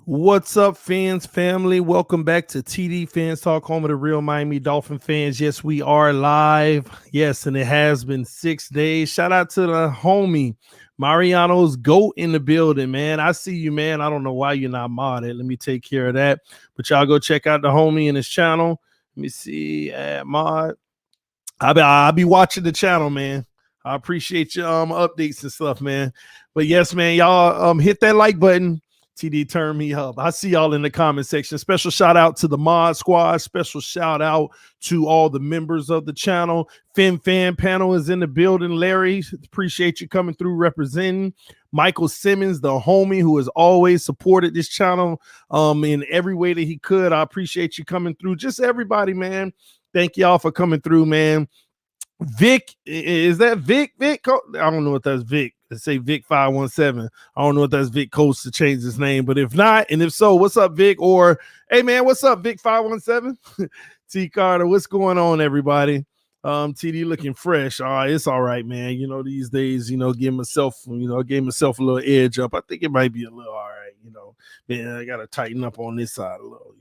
What's up, fans, family? Welcome back to TD Fans Talk, home of the real Miami Dolphin fans. Yes, we are live. Yes, and it has been 6 days. Shout out to the homie Mariano's GOAT in the building, man. I see you, man. I don't know why you're not modded. Let me take care of that. But y'all go check out the homie and his channel. Let me see. Mod. I'll be watching the channel, man. I appreciate your updates and stuff, man. But yes, man, y'all hit that like button. TD, turn me up. I see y'all in the comment section. Special shout out to the mod squad. Special shout out to all the members of the channel. Fan panel is in the building. Larry, appreciate you coming through representing. Michael Simmons, the homie who has always supported this channel in every way that he could. I appreciate you coming through. Just everybody, man. Thank y'all for coming through, man. Vic, is that Vic? I don't know what that's Vic. Let's say Vic 517. I don't know if that's Vic Coast to change his name, but if not, and if so, what's up, Vic? Or hey, man, what's up, Vic 517? T Carter, what's going on, everybody? TD looking fresh. It's all right, man. You know, these days, give myself, gave myself a little edge up. I think it might be a little all right, Man, I gotta tighten up on this side a little,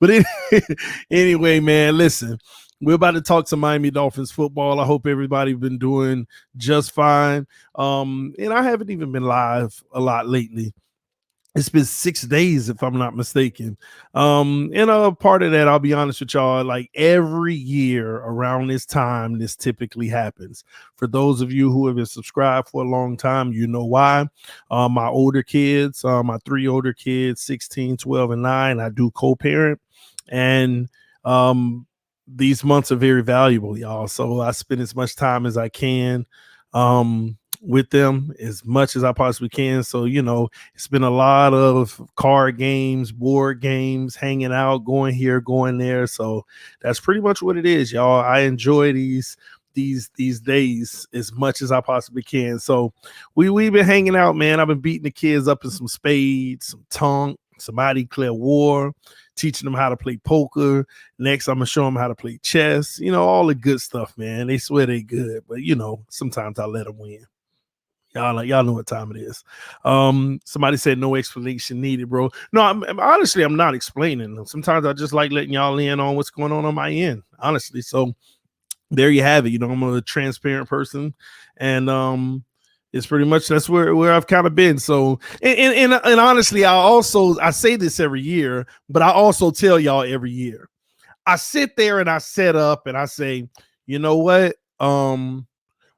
But anyway, man, listen. We're about to talk some Miami Dolphins football. I hope everybody's been doing just fine. And I haven't even been live a lot lately. It's been 6 days, if I'm not mistaken. And a part of that, I'll be honest with y'all, like every year around this time, this typically happens. For those of you who have been subscribed for a long time, you know why. My older kids, my three older kids, 16, 12, and 9, I do co-parent. And these months are very valuable, y'all. So I spend as much time as I can with them, as much as I possibly can. So, it's been a lot of card games, board games, hanging out, going here, going there. So that's pretty much what it is, y'all. I enjoy these days as much as I possibly can. So we've been hanging out, man. I've been beating the kids up in some spades, some tongue, somebody declare war, teaching them how to play poker. Next, I'm gonna show them how to play chess. All the good stuff, man. They swear they good, but sometimes I let them win. Y'all know what time it is. Somebody said no explanation needed, bro. No, honestly, I'm not explaining. Sometimes I just like letting y'all in on what's going on my end, honestly. So there you have it. I'm a transparent person, and it's pretty much that's where I've kind of been. So, and honestly, I say this every year, but I also tell y'all every year. I sit there and I set up and I say, you know what?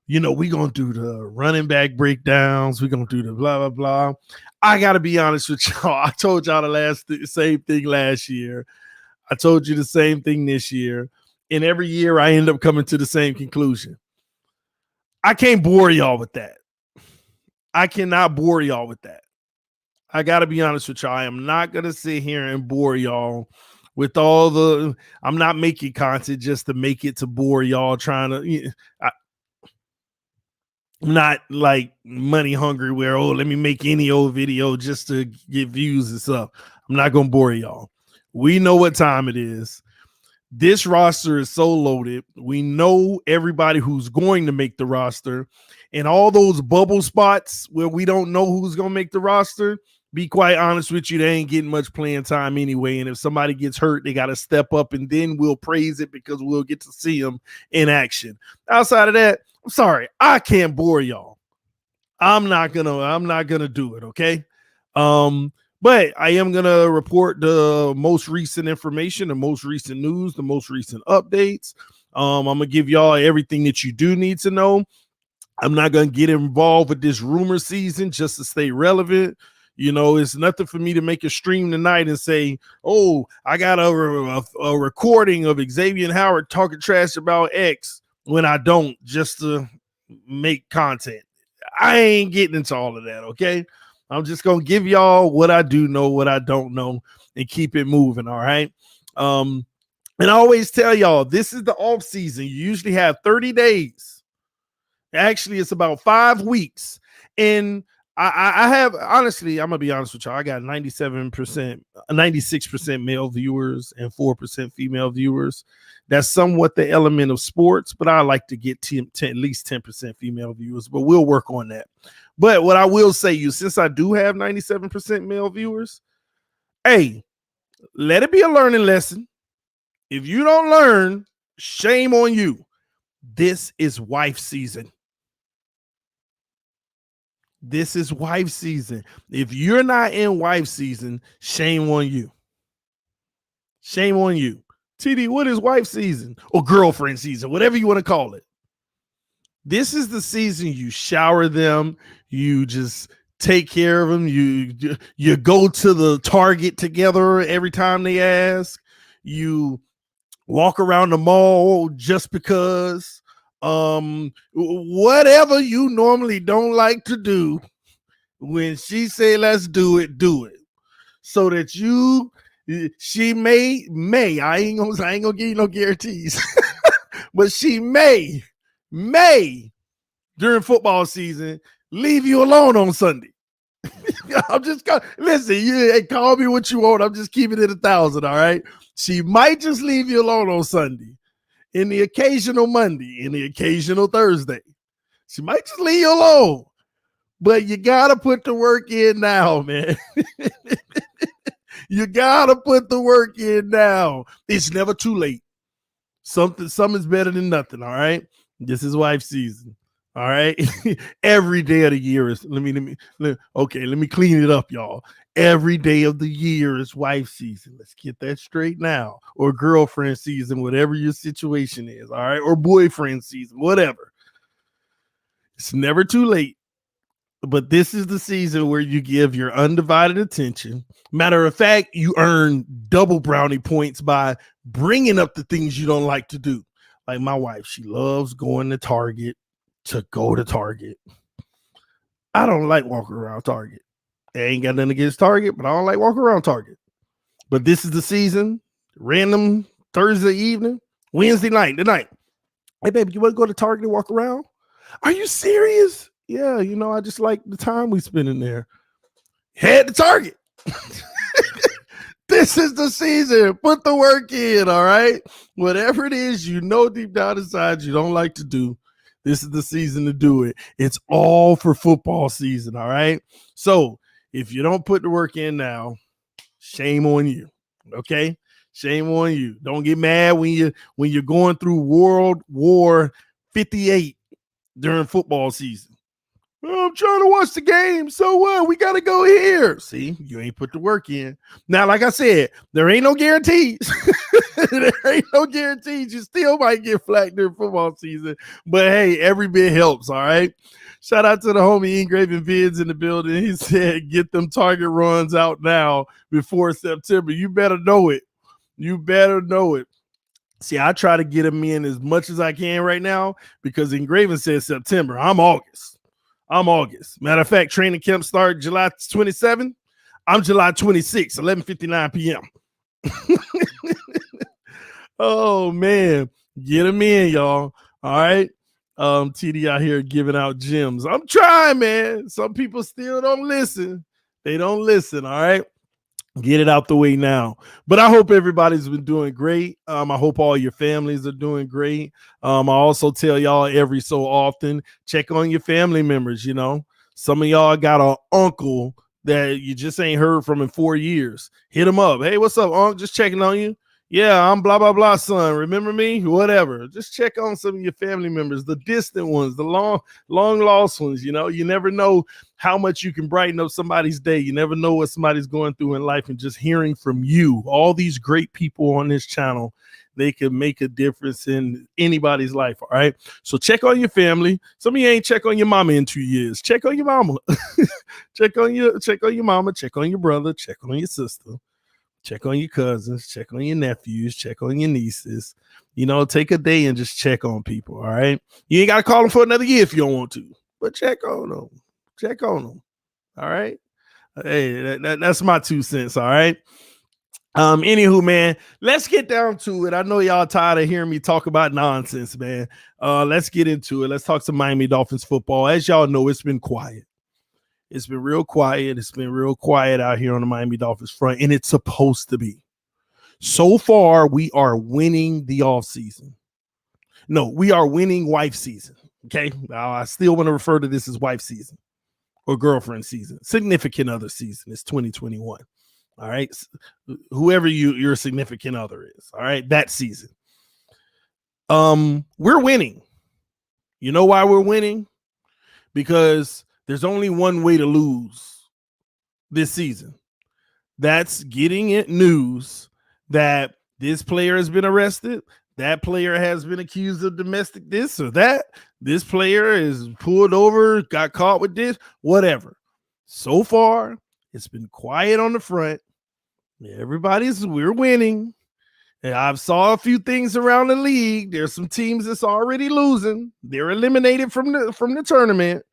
We're gonna do the running back breakdowns, we're gonna do the blah blah blah. I gotta be honest with y'all. I told y'all the same thing last year. I told you the same thing this year. And every year I end up coming to the same conclusion. I can't bore y'all with that. I cannot bore y'all with that. I got to be honest with y'all. I am not going to sit here and bore y'all with I'm not making content just to make it to bore y'all trying to, I'm not like money hungry where, let me make any old video just to get views and stuff. I'm not going to bore y'all. We know what time it is. This roster is so loaded. We know everybody who's going to make the roster, and all those bubble spots where we don't know who's going to make the roster, be quite honest with you, they ain't getting much playing time anyway. And if somebody gets hurt, they got to step up, and then we'll praise it because we'll get to see them in action. Outside of that, I'm sorry, I can't bore y'all. I'm not gonna do it. Okay. But I am going to report the most recent information, the most recent news, the most recent updates. I'm going to give y'all everything that you do need to know. I'm not going to get involved with this rumor season just to stay relevant. It's nothing for me to make a stream tonight and say, I got a recording of Xavien Howard talking trash about X when I don't, just to make content. I ain't getting into all of that, okay? I'm just going to give y'all what I do know, what I don't know, and keep it moving, all right? And I always tell y'all, this is the off season. You usually have 30 days. Actually, it's about 5 weeks. And I have, honestly, I'm going to be honest with y'all, I got 96% male viewers and 4% female viewers. That's somewhat the element of sports, but I like to get at least 10% female viewers, but we'll work on that. But what I will say, since I do have 97% male viewers, Hey, let it be a learning lesson. If you don't learn, shame on you. This is wife season. This is wife season. If you're not in wife season, shame on you. Shame on you. TD, what is wife season or girlfriend season, whatever you want to call it? This is the season you shower them, you just take care of them, you go to the Target together every time they ask, you walk around the mall just because, whatever you normally don't like to do, when she say let's do it, so that she may I ain't gonna give you no guarantees, but she may during football season leave you alone on Sunday. I'm just listen, you call me what you want. I'm just keeping it 1,000. All right. She might just leave you alone on Sunday, in the occasional Monday, in the occasional Thursday. She might just leave you alone, but you gotta put the work in now, man. You gotta put the work in now. It's never too late. Something's better than nothing. All right. This is wife season. All right. Every day of the year is let me clean it up, y'all. Every day of the year is wife season. Let's get that straight now. Or girlfriend season, whatever your situation is. All right. Or boyfriend season, whatever. It's never too late. But this is the season where you give your undivided attention. Matter of fact, you earn double brownie points by bringing up the things you don't like to do. Like my wife, she loves going to Target to go to Target. I don't like walking around Target. I ain't got nothing against Target, but I don't like walking around Target. But this is the season, random Thursday evening, Wednesday night, tonight. Hey, baby, you want to go to Target and walk around? Are you serious? Yeah, I just like the time we spend in there. Head to Target. This is the season. Put the work in, all right? Whatever it is deep down inside you don't like to do, this is the season to do it. It's all for football season, all right? So if you don't put the work in now, shame on you, okay? Shame on you. Don't get mad when you're going through World War 58 during football season. I'm trying to watch the game. So what? We got to go here. See, you ain't put the work in. Now, like I said, there ain't no guarantees. There ain't no guarantees. You still might get flack during football season. But hey, every bit helps, all right? Shout out to the homie Engraving Vids in the building. He said, get them Target runs out now before September. You better know it. You better know it. See, I try to get them in as much as I can right now because Engraving says September. I'm August. Matter of fact, training camp start July 27th. I'm July 26th, 11:59 p.m. Oh, man. Get them in, y'all. All right. TD out here giving out gems. I'm trying, man. Some people still don't listen. They don't listen, all right? Get it out the way now. But I hope everybody's been doing great. I hope all your families are doing great. I also tell y'all every so often, check on your family members. Some of y'all got an uncle that you just ain't heard from in 4 years. Hit him up. Hey, what's up, uncle? Just checking on you. Yeah, I'm blah, blah, blah, son. Remember me? Whatever. Just check on some of your family members, the distant ones, the long lost ones. You never know how much you can brighten up somebody's day. You never know what somebody's going through in life. And just hearing from you, all these great people on this channel, they can make a difference in anybody's life. All right. So check on your family. Some of you ain't check on your mama in 2 years. Check on your mama. Check on your mama. Check on your brother. Check on your sister. Check on your cousins, check on your nephews, check on your nieces. Take a day and just check on people, all right? You ain't got to call them for another year if you don't want to, but check on them. Check on them, all right? Hey, that's my 2 cents, all right? Anywho, man, let's get down to it. I know y'all tired of hearing me talk about nonsense, man. Let's get into it. Let's talk some Miami Dolphins football. As y'all know, it's been quiet. It's been real quiet. It's been real quiet out here on the Miami Dolphins front, and it's supposed to be. So far, we are winning the offseason. No, we are winning wife season, okay? I still want to refer to this as wife season or girlfriend season. Significant other season. It's 2021, All right. Whoever your significant other is. All right. That season. We're winning. You know why we're winning? Because there's only one way to lose this season. That's getting it news that this player has been arrested. That player has been accused of domestic this or that. This player is pulled over, got caught with this, whatever. So far, it's been quiet on the front. We're winning. And I've saw a few things around the league. There's some teams that's already losing. They're eliminated from the tournament.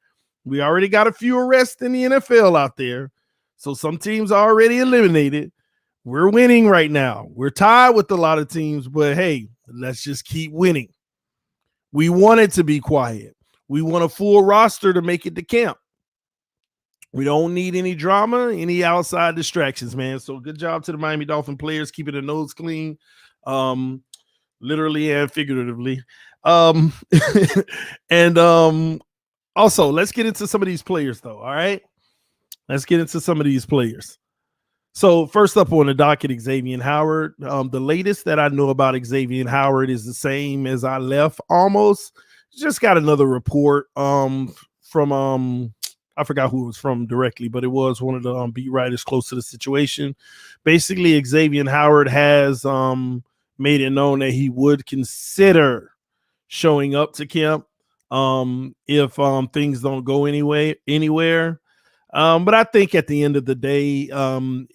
We already got a few arrests in the NFL out there. So some teams are already eliminated. We're winning right now. We're tied with a lot of teams, but hey, let's just keep winning. We want it to be quiet. We want a full roster to make it to camp. We don't need any drama, any outside distractions, man. So good job to the Miami Dolphin players keeping their nose clean, literally and figuratively. And also, let's get into some of these players, though. All right, let's get into some of these players. So first up on the docket, Xavien Howard. The latest that I know about Xavien Howard is the same as I left almost. Just got another report from I forgot who it was from directly, but it was one of the beat writers close to the situation. Basically, Xavien Howard has made it known that he would consider showing up to camp if things don't go anywhere. But I think at the end of the day,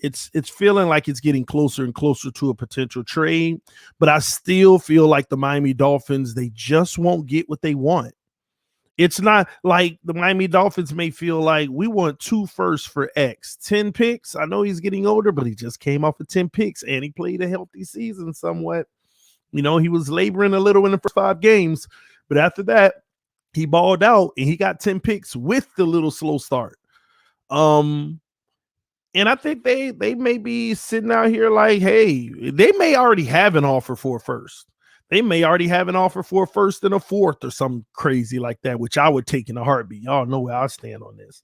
it's feeling like it's getting closer and closer to a potential trade. But I still feel like the Miami Dolphins, they just won't get what they want. It's not like the Miami Dolphins may feel like we want 2 firsts for X, 10 picks. I know he's getting older, but he just came off of 10 picks and he played a healthy season somewhat. You know, he was laboring a little in the first 5 games, but after that, he balled out and he got 10 picks with the little slow start. And I think they may be sitting out here like, hey, they may already have an offer for a first. They may already have an offer for a first and a fourth or something crazy like that, which I would take in a heartbeat. Y'all know where I stand on this.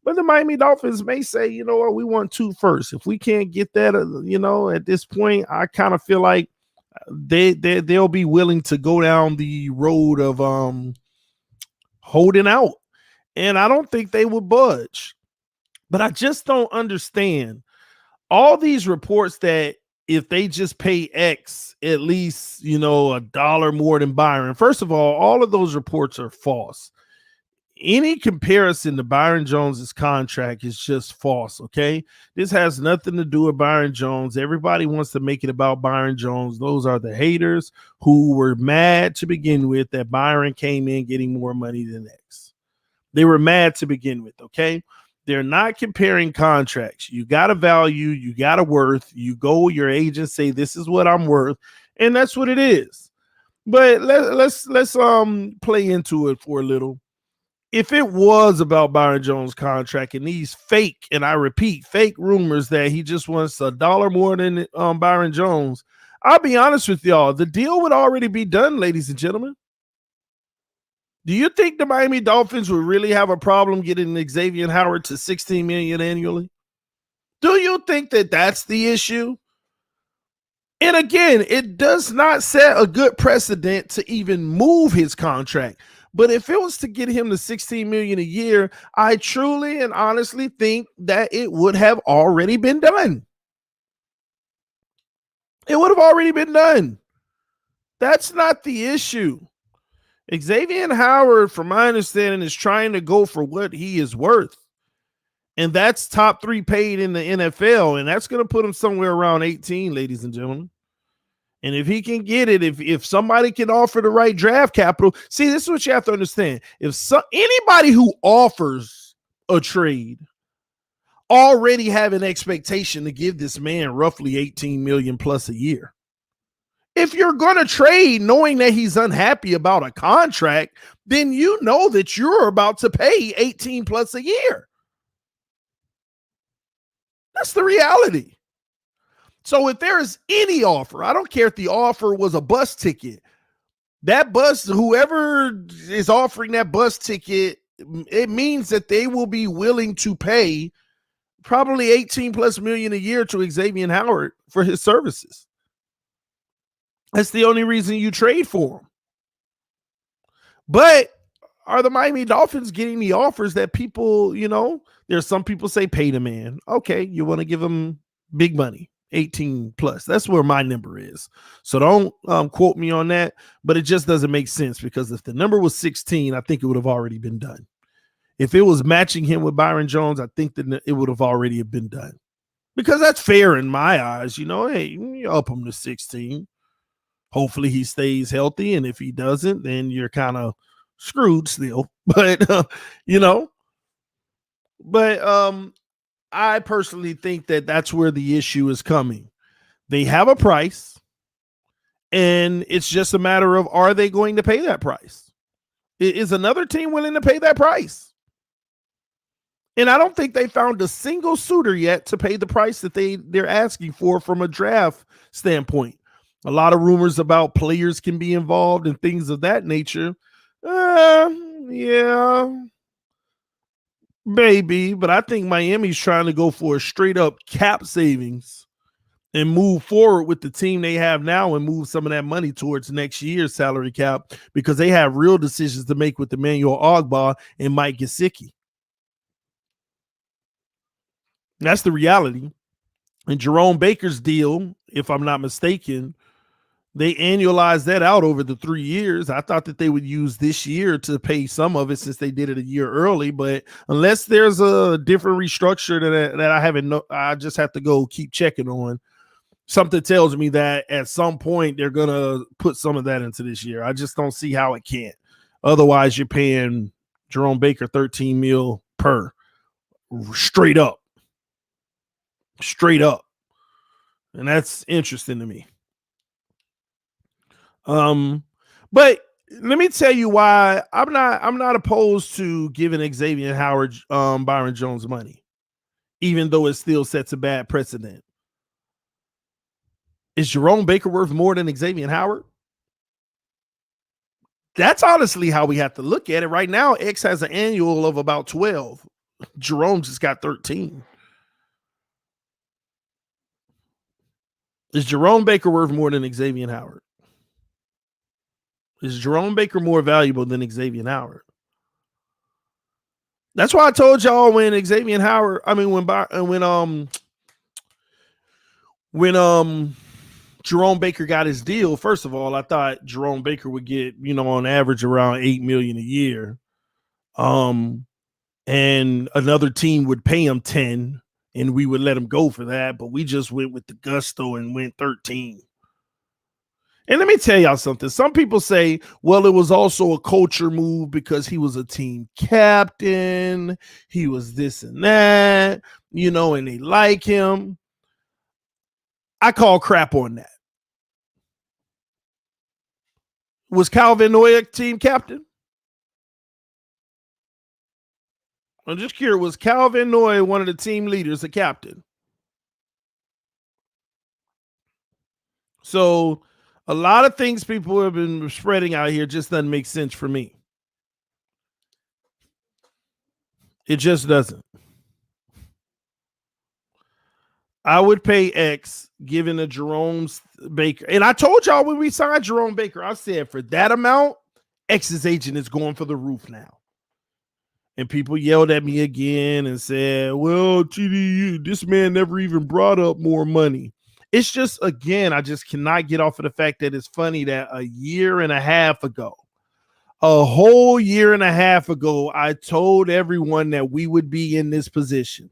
But the Miami Dolphins may say, you know what, we want 2 firsts. If we can't get that, at this point, I kind of feel like they'll be willing to go down the road of holding out. And I don't think they would budge. But I just don't understand all these reports that if they just pay X, at least, $1 more than Byron. First of all of those reports are false. Any comparison to Byron Jones's contract is just false, okay? This has nothing to do with Byron Jones. Everybody wants to make it about Byron Jones. Those are the haters who were mad to begin with that Byron came in getting more money than X. They were mad to begin with, okay? They're not comparing contracts. You got a value, you got a worth. You go, your agent say, this is what I'm worth, and that's what it is. But let's play into it for a little. If it was about Byron Jones' contract and these fake, and I repeat, fake rumors that he just wants $1 more than Byron Jones, I'll be honest with y'all, the deal would already be done, ladies and gentlemen. Do you think the Miami Dolphins would really have a problem getting Xavien Howard to $16 million annually? Do you think that that's the issue? And again, it does not set a good precedent to even move his contract. But if it was to get him to $16 million a year, I truly and honestly think that it would have already been done. It would have already been done. That's not the issue. Xavien Howard, from my understanding, is trying to go for what he is worth. And that's top 3 paid in the NFL. And that's going to put him somewhere around 18, ladies and gentlemen. And if he can get it, if somebody can offer the right draft capital, see, this is what you have to understand. If anybody who offers a trade already have an expectation to give this man roughly 18 million plus a year. If you're going to trade knowing that he's unhappy about a contract, then you know that you're about to pay 18 plus a year. That's the reality. So if there is any offer, I don't care if the offer was a bus ticket, that bus, whoever is offering that bus ticket, it means that they will be willing to pay Probably 18 plus million a year to Xavien Howard for his services. That's the only reason you trade for him. But are the Miami Dolphins getting the offers that people, there's some people say pay the man. Okay, you want to give him big money, 18 plus. That's where my number is. So don't quote me on that, but it just doesn't make sense because if the number was 16, I think it would have already been done. If it was matching him with Byron Jones, I think that it would have already been done because that's fair in my eyes. Hey, you up him to 16. Hopefully he stays healthy. And if he doesn't, then you're kind of screwed still. But, I personally think that that's where the issue is coming. They have a price, and it's just a matter of, are they going to pay that price? Is another team willing to pay that price? And I don't think they found a single suitor yet to pay the price that they're asking for from a draft standpoint. A lot of rumors about players can be involved and things of that nature. Yeah, maybe. But I think Miami's trying to go for a straight up cap savings and move forward with the team they have now and move some of that money towards next year's salary cap because they have real decisions to make with Emmanuel Ogbah and Mike Gesicki. That's the reality. And Jerome Baker's deal, if I'm not mistaken, they annualized that out over the 3 years. I thought that they would use this year to pay some of it since they did it a year early. But unless there's a different restructure that I haven't, I just have to go keep checking on. Something tells me that at some point they're going to put some of that into this year. I just don't see how it can't. Otherwise, you're paying Jerome Baker $13 million per straight up. And that's interesting to me. But let me tell you why I'm not opposed to giving Xavien Howard Byron Jones money, even though it still sets a bad precedent. Is Jerome Baker worth more than Xavien Howard? That's honestly how we have to look at it. Right now, X has an annual of about 12. Jerome just got 13. Is Jerome Baker worth more than Xavien Howard? Is Jerome Baker more valuable than Xavien Howard? That's why I told y'all when Xavien Howard, when Jerome Baker got his deal, first of all, I thought Jerome Baker would get, on average around $8 million a year. And another team would pay him 10 and we would let him go for that. But we just went with the gusto and went 13. And let me tell y'all something. Some people say, well, it was also a culture move because he was a team captain. He was this and that, and they like him. I call crap on that. Was Calvin Noy team captain? I'm just curious. Was Calvin Noy one of the team leaders, a captain? So a lot of things people have been spreading out here just doesn't make sense for me. It just doesn't. I would pay X given a Jerome Baker. And I told y'all when we signed Jerome Baker, I said for that amount, X's agent is going for the roof now. And people yelled at me again and said, well, TD, this man never even brought up more money. It's just, again, I just cannot get off of the fact that it's funny that a year and a half ago, a whole year and a half ago, I told everyone that we would be in this position.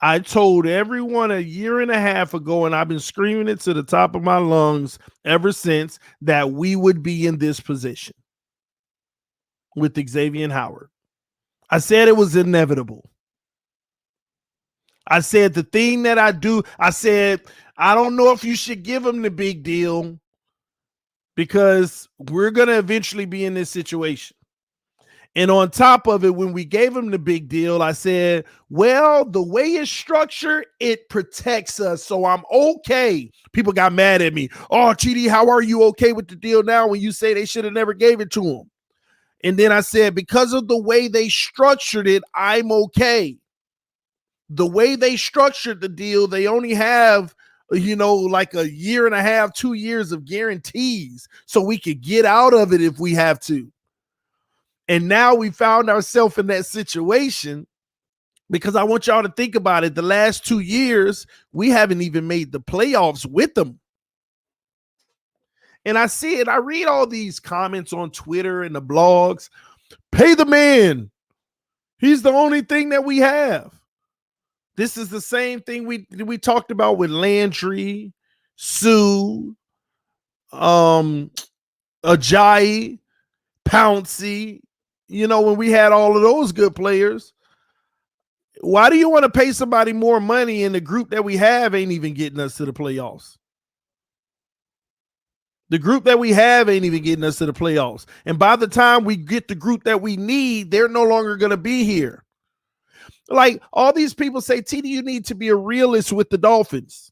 I told everyone a year and a half ago, and I've been screaming it to the top of my lungs ever since, that we would be in this position with Xavien Howard. I said it was inevitable. I said the thing that I do, I said, I don't know if you should give him the big deal because we're going to eventually be in this situation. And on top of it, when we gave him the big deal, I said, well, the way it's structured, it protects us. So I'm okay. People got mad at me. Oh, TD, how are you okay with the deal now when you say they should have never gave it to him? And then I said, because of the way they structured it, I'm okay. The way they structured the deal, they only have, like a year and a half, 2 years of guarantees so we could get out of it if we have to. And now we found ourselves in that situation because I want y'all to think about it. The last 2 years, we haven't even made the playoffs with them. And I see it. I read all these comments on Twitter and the blogs. Pay the man. He's the only thing that we have. This is the same thing we talked about with Landry, Sue, Ajayi, Pouncey. When we had all of those good players. Why do you want to pay somebody more money and the group that we have ain't even getting us to the playoffs? The group that we have ain't even getting us to the playoffs. And by the time we get the group that we need, they're no longer going to be here. Like all these people say, TD, you need to be a realist with the Dolphins.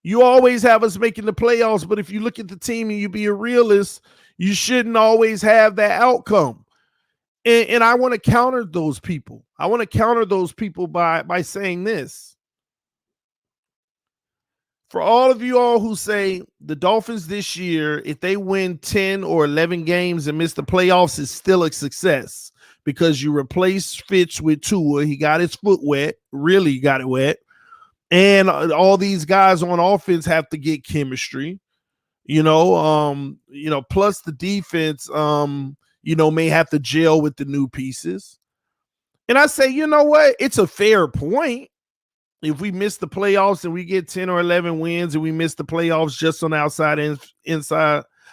You always have us making the playoffs, but if you look at the team and you be a realist, you shouldn't always have that outcome. And I want to counter those people. I want to counter those people by saying this. For all of you all who say the Dolphins this year, if they win 10 or 11 games and miss the playoffs, is still a success because you replace Fitz with Tua. He got his foot wet, really got it wet. And all these guys on offense have to get chemistry, plus the defense, may have to gel with the new pieces. And I say, you know what? It's a fair point. If we miss the playoffs and we get 10 or 11 wins and we miss the playoffs just on the outside and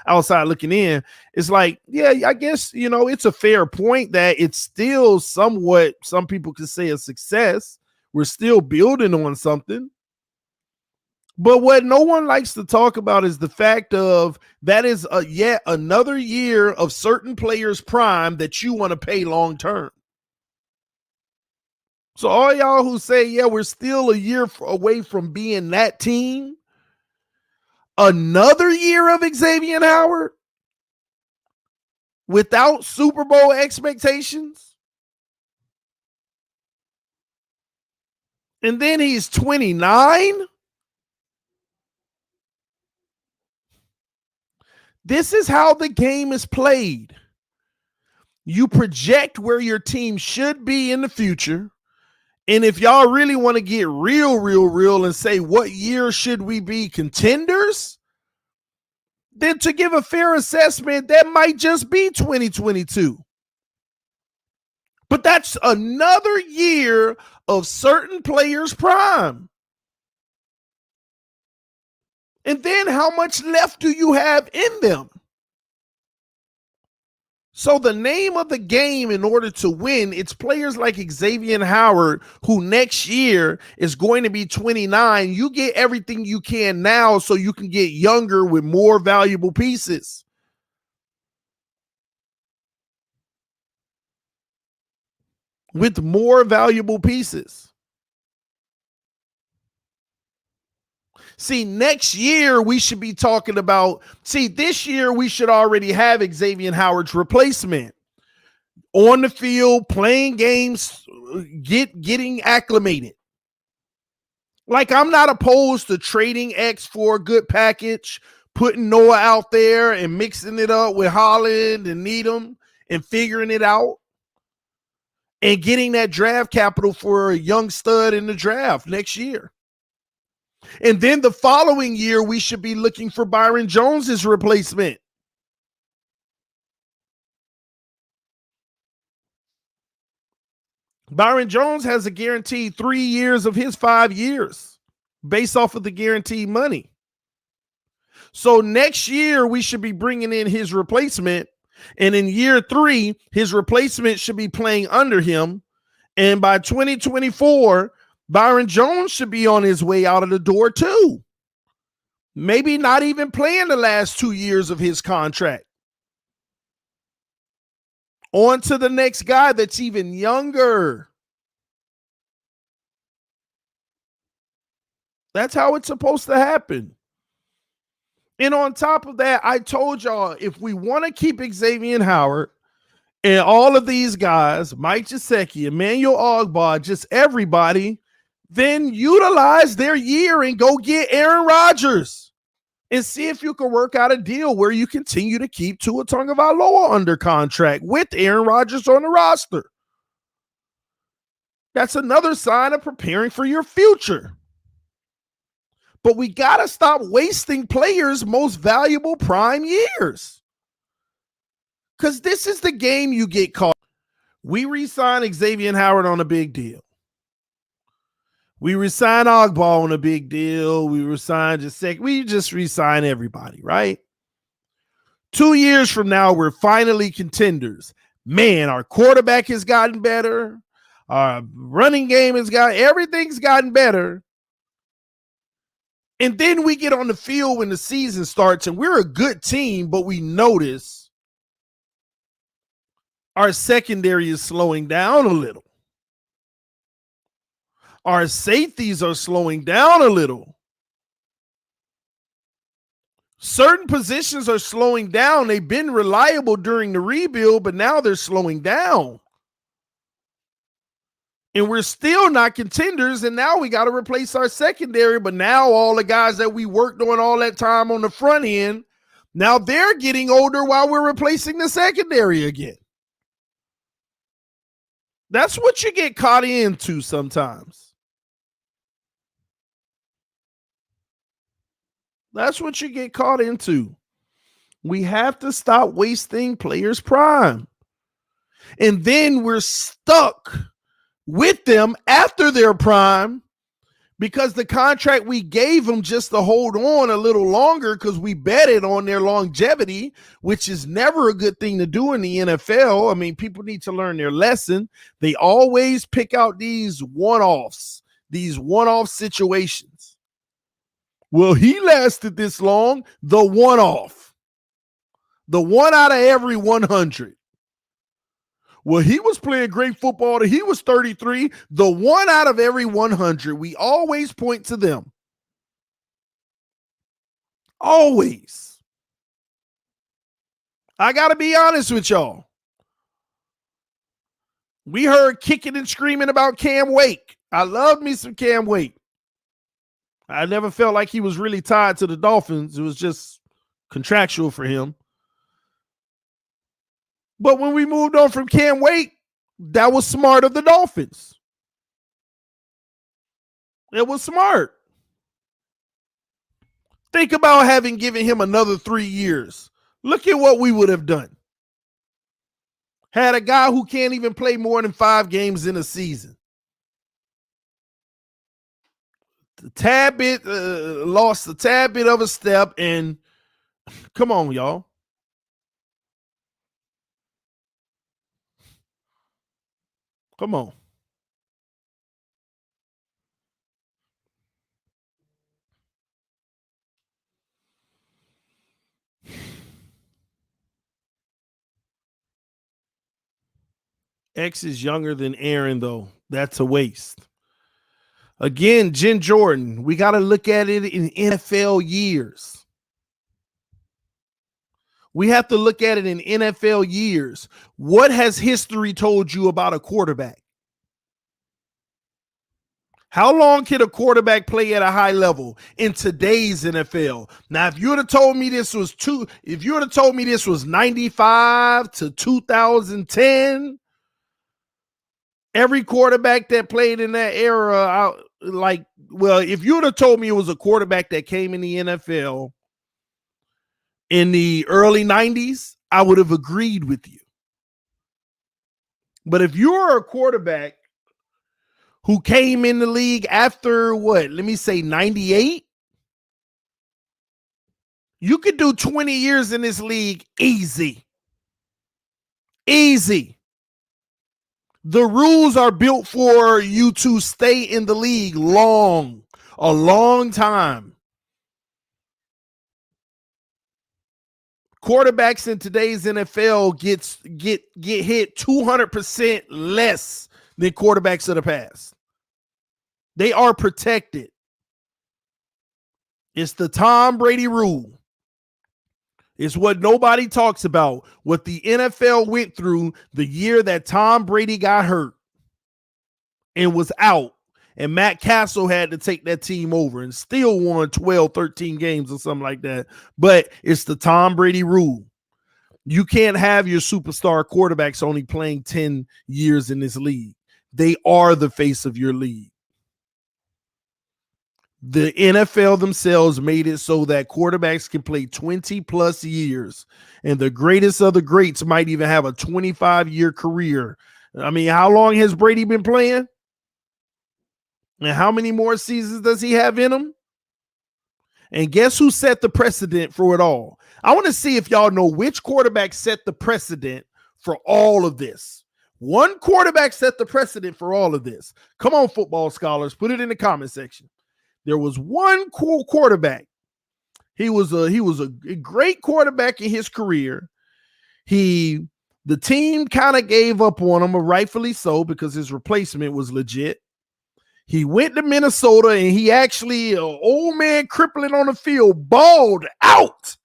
outside looking in, it's like, yeah, I guess, it's a fair point that it's still somewhat, some people could say, a success. We're still building on something. But what no one likes to talk about is the fact of that is yet another year of certain players' prime that you want to pay long term. So all y'all who say, yeah, we're still a year away from being that team, another year of Xavien Howard without Super Bowl expectations, and then he's 29. This is how the game is played. You project where your team should be in the future. And if y'all really want to get real and say what year should we be contenders, then to give a fair assessment, that might just be 2022. But that's another year of certain players' prime. And then how much left do you have in them? So the name of the game in order to win, it's players like Xavien Howard, who next year is going to be 29. You get everything you can now so you can get younger with more valuable pieces. With more valuable pieces. See, next year we should be talking about, this year we should already have Xavien Howard's replacement on the field, playing games, getting acclimated. Like, I'm not opposed to trading X for a good package, putting Noah out there and mixing it up with Holland and Needham and figuring it out and getting that draft capital for a young stud in the draft next year. And then the following year, we should be looking for Byron Jones's replacement. Byron Jones has a guaranteed 3 years of his 5 years based off of the guaranteed money. So next year, we should be bringing in his replacement. And in year 3, his replacement should be playing under him. And by 2024, Byron Jones should be on his way out of the door too. Maybe not even playing the last 2 years of his contract. On to the next guy that's even younger. That's how it's supposed to happen. And on top of that, I told y'all, if we want to keep Xavien Howard And all of these guys, Mike Gesicki, Emmanuel Ogbah, just everybody, then utilize their year and go get Aaron Rodgers and see if you can work out a deal where you continue to keep Tua Tagovailoa under contract with Aaron Rodgers on the roster. That's another sign of preparing for your future. But we got to stop wasting players' most valuable prime years. Because this is the game you get caught. We re-signed Xavien Howard on a big deal. We re-signed Ogbah on a big deal. We re-signed Gesicki. We just re-signed everybody, right? 2 years from now, we're finally contenders. Man, our quarterback has gotten better. Our running game has got, everything's gotten better. And then we get on the field when the season starts and we're a good team, but we notice our secondary is slowing down a little. Our safeties are slowing down a little. Certain positions are slowing down. They've been reliable during the rebuild, but now they're slowing down. And we're still not contenders, and now we got to replace our secondary. But now all the guys that we worked on all that time on the front end, now they're getting older while we're replacing the secondary again. That's what you get caught into sometimes. That's what you get caught into. We have to stop wasting players' prime. And then we're stuck with them after their prime because the contract we gave them just to hold on a little longer because we betted on their longevity, which is never a good thing to do in the NFL. I mean, people need to learn their lesson. They always pick out these one-offs, these one-off situations. Well, he lasted this long, the one-off. The one out of every 100. Well, he was playing great football. He was 33. The one out of every 100. We always point to them. Always. I got to be honest with y'all. We heard kicking and screaming about Cam Wake. I love me some Cam Wake. I never felt like he was really tied to the Dolphins. It was just contractual for him. But when we moved on from Cam Wake, that was smart of the Dolphins. It was smart. Think about having given him another 3 years. Look at what we would have done. Had a guy who can't even play more than 5 games in a season. Lost a tad bit of a step, and come on, y'all. Come on. X is younger than Aaron, though. That's a waste. Again, Jen Jordan, we got to look at it in NFL years. We have to look at it in NFL years. What has history told you about a quarterback? How long can a quarterback play at a high level in today's NFL? Now, if you would have told me this was 95 to 2010, every quarterback that played in that era, if you would have told me it was a quarterback that came in the NFL in the early 90s, I would have agreed with you. But if you're a quarterback who came in the league after 98? You could do 20 years in this league easy. Easy. The rules are built for you to stay in the league a long time. Quarterbacks in today's NFL get hit 200% less than quarterbacks of the past. They are protected. It's the Tom Brady rule. It's what nobody talks about. What the NFL went through the year that Tom Brady got hurt and was out. And Matt Castle had to take that team over and still won 12, 13 games or something like that. But it's the Tom Brady rule. You can't have your superstar quarterbacks only playing 10 years in this league. They are the face of your league. The NFL themselves made it so that quarterbacks can play 20 plus years, and the greatest of the greats might even have a 25-year career. I mean, how long has Brady been playing? And how many more seasons does he have in him? And guess who set the precedent for it all? I want to see if y'all know which quarterback set the precedent for all of this. One quarterback set the precedent for all of this. Come on, football scholars, put it in the comment section. There was one cool quarterback. He was a great quarterback in his career. The team kind of gave up on him, rightfully so, because his replacement was legit. He went to Minnesota and he actually, old man crippling on the field, balled out.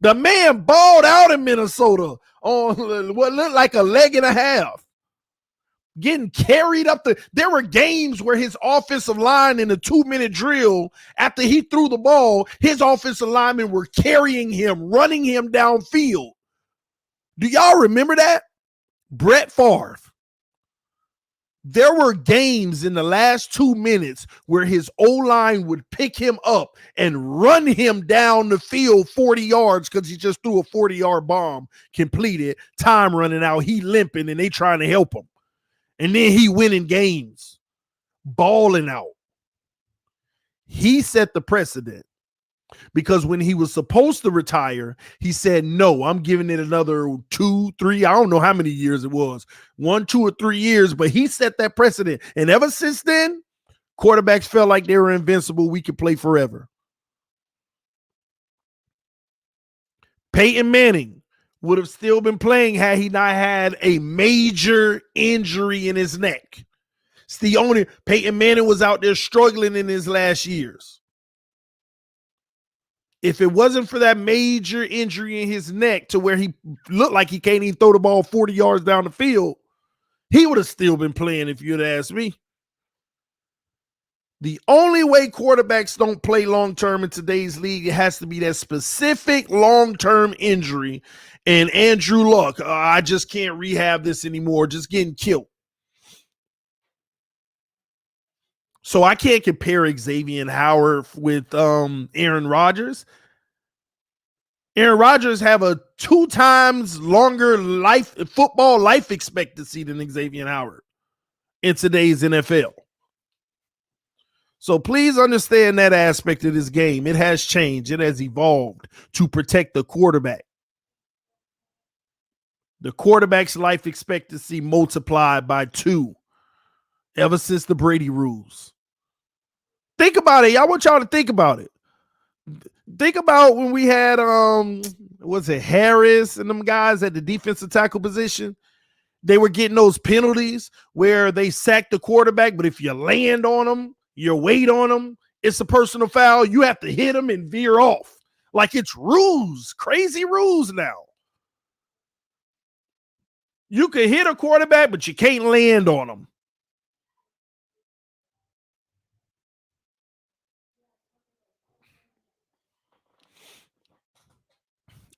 The man balled out in Minnesota on what looked like a leg and a half. Getting carried up there were games where his offensive line in a 2-minute drill, after he threw the ball, his offensive linemen were carrying him, running him downfield. Do y'all remember that? Brett Favre. There were games in the last 2 minutes where his O-line would pick him up and run him down the field 40 yards because he just threw a 40-yard bomb, completed, time running out, he limping, and they trying to help him. And then he winning games, balling out. He set the precedent because when he was supposed to retire, he said, no, I'm giving it another 2, 3, I don't know how many years it was, 1, 2, or 3 years, but he set that precedent. And ever since then, quarterbacks felt like they were invincible. We could play forever. Peyton Manning would have still been playing had he not had a major injury in his neck. It's the only. Peyton Manning was out there struggling in his last years. If it wasn't for that major injury in his neck to where he looked like he can't even throw the ball 40 yards down the field, he would have still been playing if you'd asked me. The only way quarterbacks don't play long-term in today's league, it has to be that specific long-term injury. And Andrew Luck, I just can't rehab this anymore, just getting killed. So I can't compare Xavien Howard with Aaron Rodgers. Aaron Rodgers have a 2 times longer football life expectancy than Xavien Howard in today's NFL. So please understand that aspect of this game. It has changed. It has evolved to protect the quarterback. The quarterback's life expectancy multiplied by 2 ever since the Brady rules. Think about it. I want y'all to think about it. Think about when we had, Harris and them guys at the defensive tackle position. They were getting those penalties where they sacked the quarterback, but if you land on them, your weight on them, it's a personal foul. You have to hit them and veer off. Like it's rules, crazy rules now. You can hit a quarterback, but you can't land on them.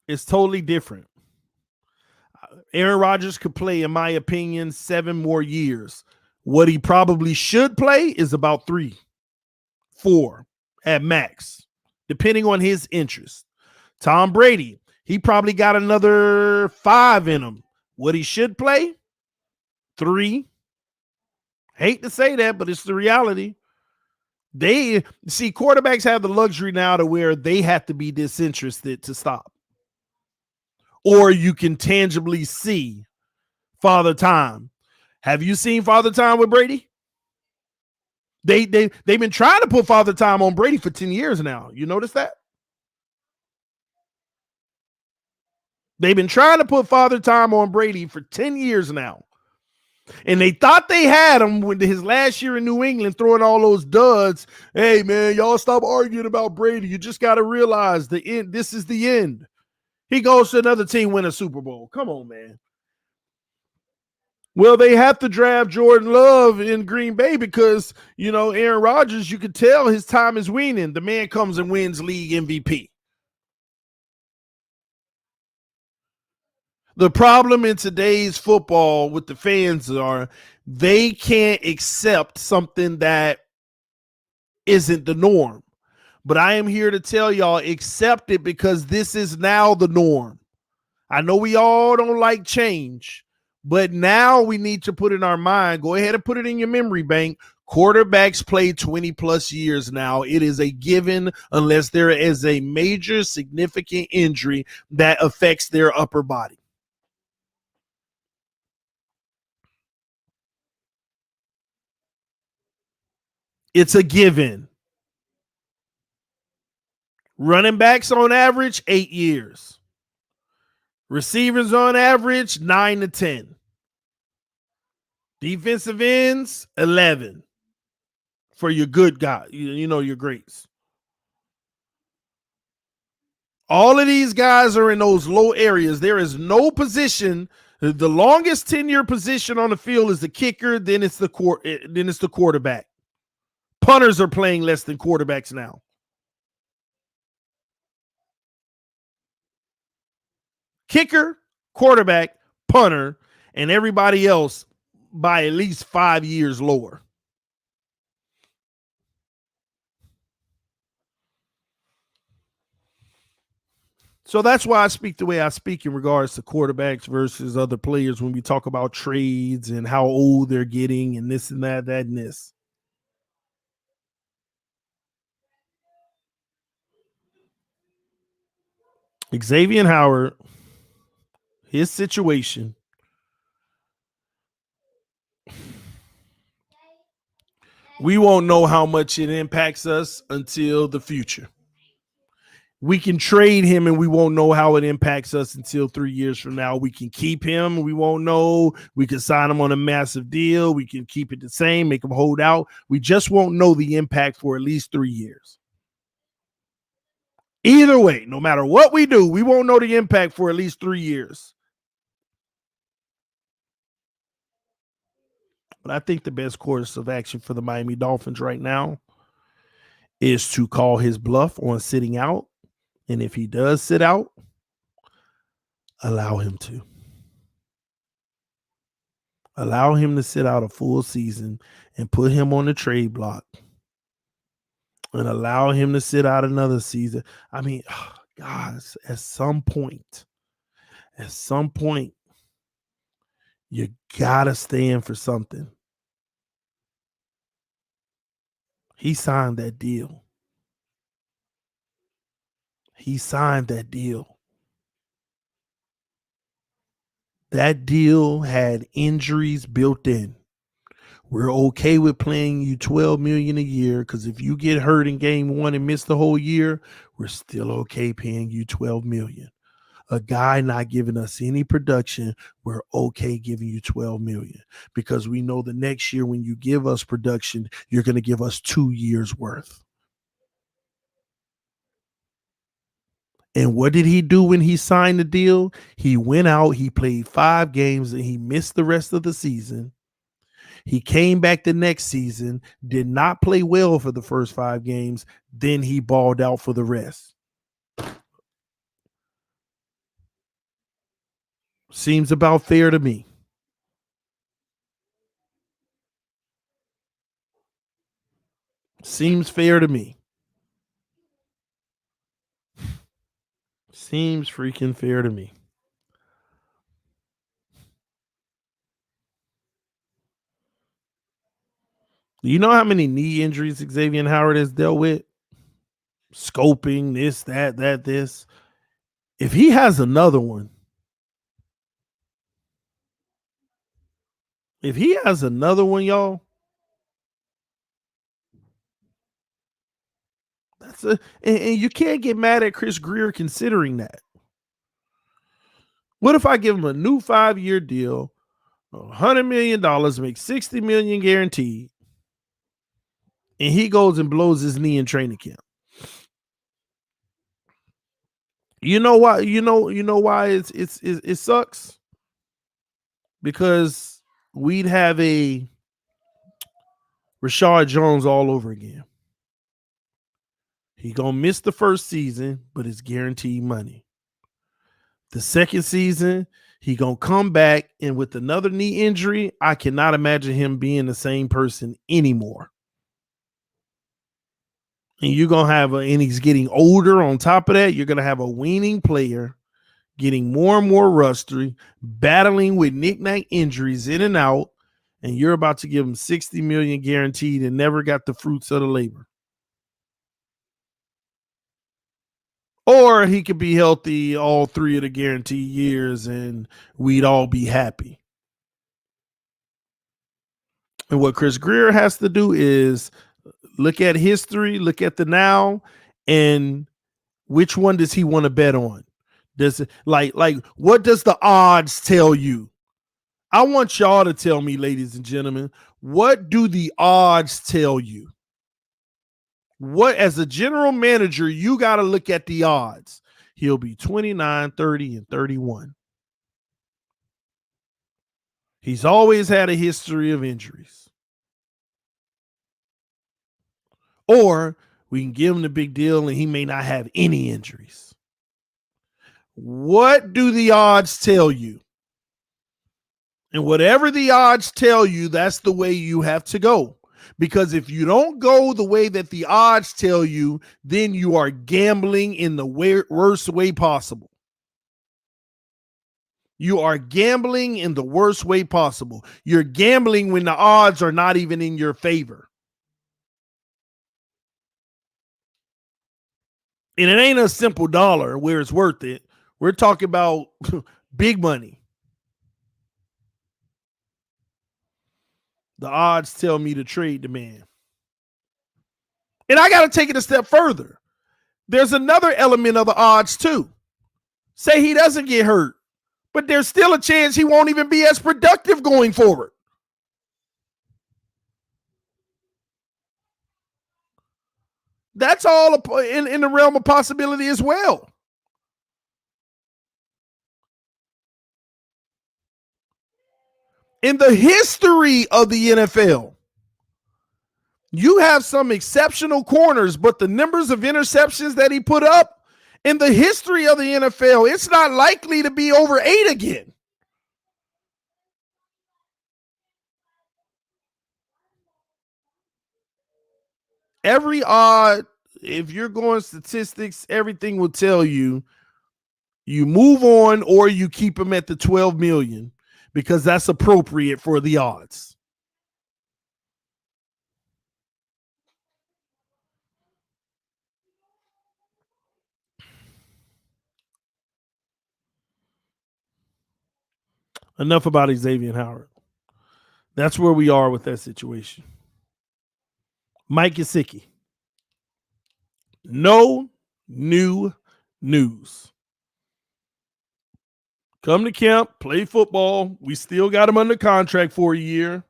It's totally different. Aaron Rodgers could play, in my opinion, 7 more years. What he probably should play is about 3, 4 at max, depending on his interest. Tom Brady, he probably got another 5 in him. What he should play? 3. Hate to say that, but it's the reality. They see quarterbacks have the luxury now to where they have to be disinterested to stop. Or you can tangibly see Father Time. Have you seen Father Time with Brady? They've been trying to put Father Time on Brady for 10 years now. You notice that? They've been trying to put Father Time on Brady for 10 years now. And they thought they had him with his last year in New England throwing all those duds. Hey, man, y'all stop arguing about Brady. You just got to realize the end. This is the end. He goes to another team, win a Super Bowl. Come on, man. Well, they have to draft Jordan Love in Green Bay because, Aaron Rodgers, you could tell his time is waning. The man comes and wins league MVP. The problem in today's football with the fans are they can't accept something that isn't the norm. But I am here to tell y'all, accept it because this is now the norm. I know we all don't like change, but now we need to put in our mind, go ahead and put it in your memory bank. Quarterbacks play 20 plus years now. It is a given unless there is a major significant injury that affects their upper body. It's a given. Running backs on average, 8 years. Receivers on average, 9 to 10. Defensive ends, 11. For your good guy, your greats. All of these guys are in those low areas. There is no position. The longest tenure position on the field is the kicker, then it's the quarterback. Punters are playing less than quarterbacks now. Kicker, quarterback, punter, and everybody else by at least 5 years lower. So that's why I speak the way I speak in regards to quarterbacks versus other players when we talk about trades and how old they're getting and this and that and this. Xavien Howard, his situation, we won't know how much it impacts us until the future. We can trade him and we won't know how it impacts us until 3 years from now. We can keep him. We won't know. We can sign him on a massive deal. We can keep it the same, make him hold out. We just won't know the impact for at least 3 years. Either way, no matter what we do, we won't know the impact for at least 3 years. But I think the best course of action for the Miami Dolphins right now is to call his bluff on sitting out. And if he does sit out, allow him to. Allow him to sit out a full season and put him on the trade block. And allow him to sit out another season. I mean, guys, at some point, you got to stand for something. He signed that deal. That deal had injuries built in. We're okay with paying you $12 million a year because if you get hurt in game 1 and miss the whole year, we're still okay paying you $12 million. A guy not giving us any production, we're okay giving you $12 million because we know the next year when you give us production, you're going to give us 2 years worth. And what did he do when he signed the deal? He went out, he played 5 games, and he missed the rest of the season. He came back the next season, did not play well for the first 5 games, then he balled out for the rest. Seems about fair to me. Seems fair to me. Seems freaking fair to me. Do you know how many knee injuries Xavien Howard has dealt with? Scoping, this, that, this. If he has another one, y'all, and you can't get mad at Chris Grier considering that. What if I give him a new 5-year deal, $100 million, make $60 million guaranteed, and he goes and blows his knee in training camp? You know why? Why it sucks? Because we'd have a Rashard Jones all over again. He gonna miss the first season, but it's guaranteed money. The second season, he gonna come back, and with another knee injury, I cannot imagine him being the same person anymore. And you're gonna have and he's getting older. On top of that, you're gonna have a weaning player getting more and more rusty, battling with knick-knack injuries in and out, and you're about to give him $60 million guaranteed and never got the fruits of the labor. Or he could be healthy all 3 of the guaranteed years and we'd all be happy. And what Chris Grier has to do is look at history, look at the now, and which one does he want to bet on? Does it, like what does the odds tell you? I want y'all to tell me, ladies and gentlemen, what do the odds tell you? What, as a general manager, you got to look at the odds. He'll be 29, 30, and 31. He's always had a history of injuries. Or we can give him the big deal and he may not have any injuries. What do the odds tell you? And whatever the odds tell you, that's the way you have to go. Because if you don't go the way that the odds tell you, then you are gambling in the worst way possible. You are gambling in the worst way possible. You're gambling when the odds are not even in your favor. And it ain't a simple dollar where it's worth it. We're talking about big money. The odds tell me to trade the man. And I got to take it a step further. There's another element of the odds too. Say he doesn't get hurt, but there's still a chance he won't even be as productive going forward. That's all in the realm of possibility as well. In the history of the NFL, you have some exceptional corners, but the numbers of interceptions that he put up in the history of the NFL, it's not likely to be over 8 again. Every odd, if you're going statistics, everything will tell you you move on or you keep him at the 12 million because that's appropriate for the odds. Enough about Xavien Howard. That's where we are with that situation. Mike Gesicki. No new news. Come to camp, play football. We still got him under contract for a year.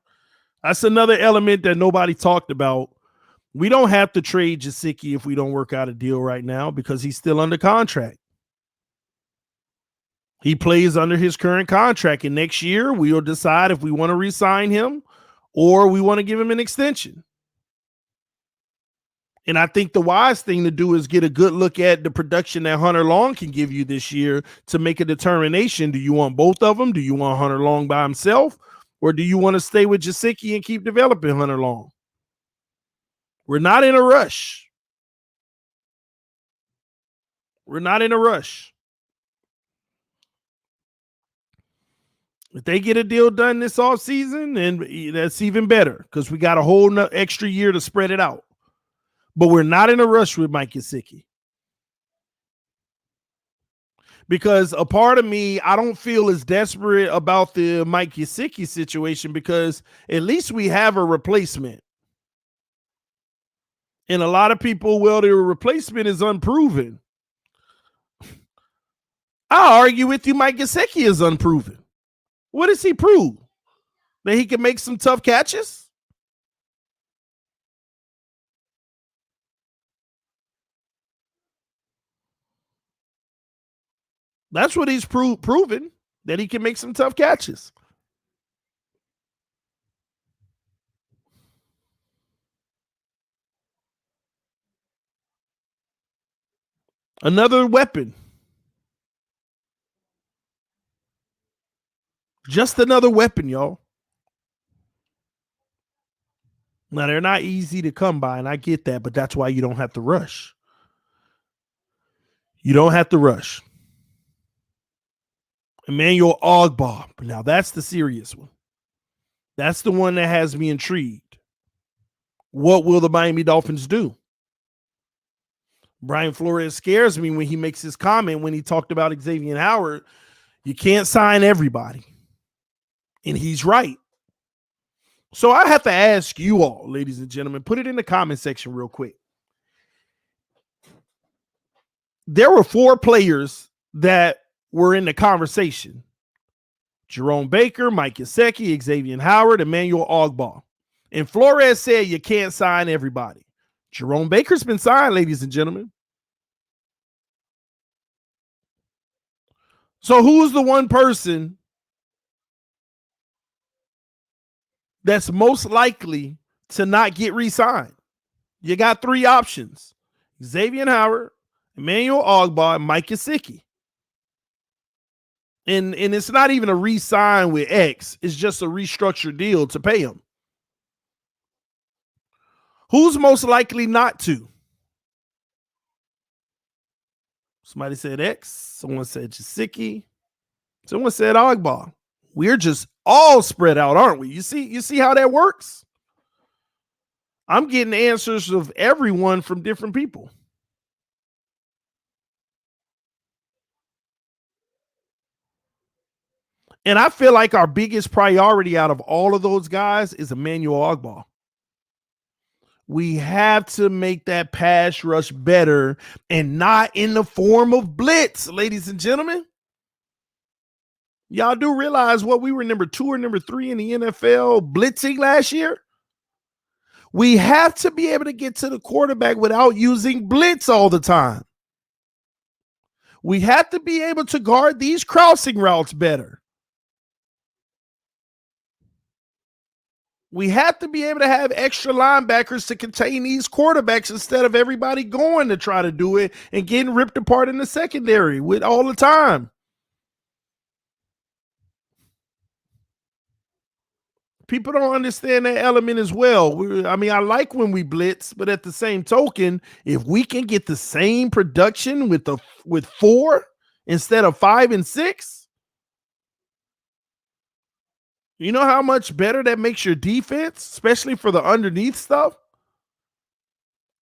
That's another element that nobody talked about. We don't have to trade Gesicki if we don't work out a deal right now because he's still under contract. He plays under his current contract, and next year we'll decide if we want to re-sign him or we want to give him an extension. And I think the wise thing to do is get a good look at the production that Hunter Long can give you this year to make a determination. Do you want both of them? Do you want Hunter Long by himself? Or do you want to stay with Gesicki and keep developing Hunter Long? We're not in a rush. We're not in a rush. If they get a deal done this offseason, then that's even better because we got a whole extra year to spread it out. But we're not in a rush with Mike Gesicki. Because a part of me, I don't feel as desperate about the Mike Gesicki situation because at least we have a replacement. And a lot of people, well, their replacement is unproven. I'll argue with you, Mike Gesicki is unproven. What does he prove? That he can make some tough catches? That's what he's proven, that he can make some tough catches. Another weapon. Just another weapon, y'all. Now, they're not easy to come by, and I get that, but that's why you don't have to rush. You don't have to rush. Emmanuel Ogbah. Now, that's the serious one. That's the one that has me intrigued. What will the Miami Dolphins do? Brian Flores scares me when he makes his comment when he talked about Xavien Howard. You can't sign everybody. And he's right. So I have to ask you all, ladies and gentlemen, put it in the comment section real quick. There were 4 players that were in the conversation. Jerome Baker, Mike Gesicki, Xavien Howard, Emmanuel Ogbah. And Flores said you can't sign everybody. Jerome Baker's been signed, ladies and gentlemen. So who's the one person that's most likely to not get re-signed? You got 3 options. Xavien Howard, Emmanuel Ogbah, and Mike Gesicki. And it's not even a re-sign with X. It's just a restructured deal to pay him. Who's most likely not to? Somebody said X. Someone said Gesicki. Someone said Ogbah. We're just all spread out, aren't we? You see how that works? I'm getting answers of everyone from different people. And I feel like our biggest priority out of all of those guys is Emmanuel Ogbah. We have to make that pass rush better and not in the form of blitz, ladies and gentlemen. Y'all do realize what we were number 2 or number 3 in the NFL blitzing last year? We have to be able to get to the quarterback without using blitz all the time. We have to be able to guard these crossing routes better. We have to be able to have extra linebackers to contain these quarterbacks instead of everybody going to try to do it and getting ripped apart in the secondary with all the time. People don't understand that element as well. I like when we blitz, but at the same token, if we can get the same production with 4 instead of 5 and 6, you know how much better that makes your defense, especially for the underneath stuff?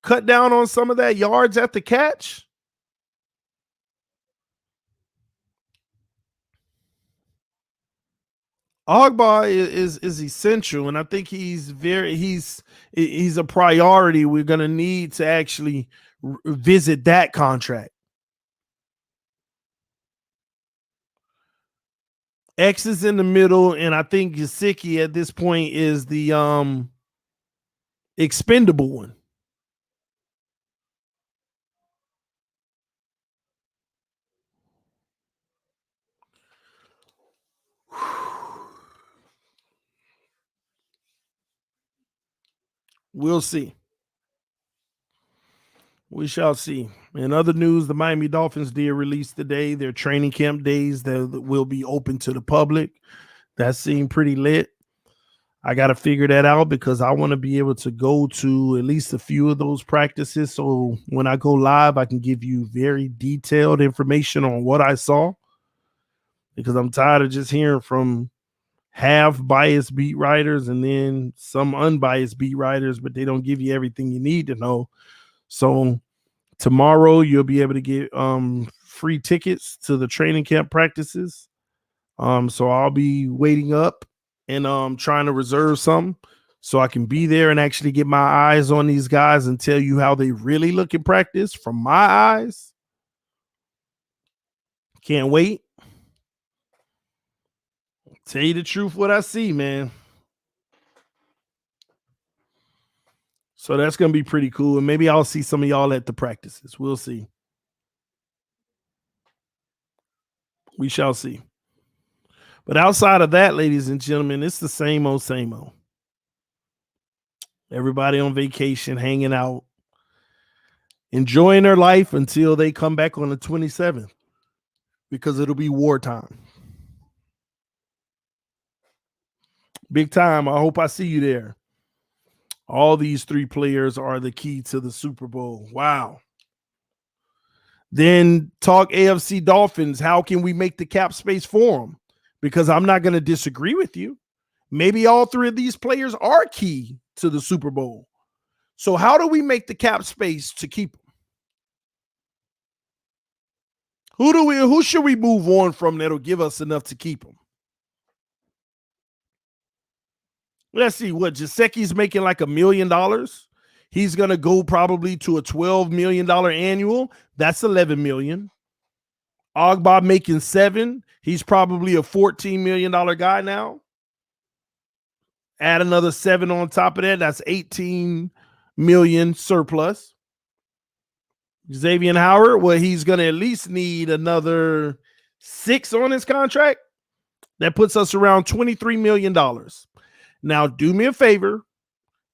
Cut down on some of that yards at the catch. Ogbah is essential, and I think he's a priority. We're going to need to actually visit that contract. X is in the middle, and I think Gesicki at this point is the expendable one. We'll see. We shall see. In other news, the Miami Dolphins did release today their training camp days that will be open to the public. That seemed pretty lit. I got to figure that out because I want to be able to go to at least a few of those practices. So when I go live, I can give you very detailed information on what I saw, because I'm tired of just hearing from half biased beat writers and then some unbiased beat writers, but they don't give you everything you need to know. So tomorrow you'll be able to get free tickets to the training camp practices. So I'll be waiting up and trying to reserve some so I can be there and actually get my eyes on these guys and tell you how they really look in practice from my eyes. Can't wait. Tell you the truth, what I see, man. So that's going to be pretty cool. And maybe I'll see some of y'all at the practices. We'll see. We shall see. But outside of that, ladies and gentlemen, it's the same old, same old. Everybody on vacation, hanging out, enjoying their life until they come back on the 27th, because it'll be wartime. Big time. I hope I see you there. All these three players are the key to the Super Bowl. Wow. Then talk AFC Dolphins. How can we make the cap space for them? Because I'm not going to disagree with you. Maybe all three of these players are key to the Super Bowl. So how do we make the cap space to keep them? Who should we move on from that'll give us enough to keep them? Let's see what Gesicki's making, like $1 million. He's going to go probably to a $12 million annual. That's $11 million. Ogbah making $7 million. He's probably a $14 million guy now. Add another 7 on top of that. That's $18 million surplus. Xavien Howard, well, he's going to at least need another 6 on his contract. That puts us around $23 million. Now, do me a favor.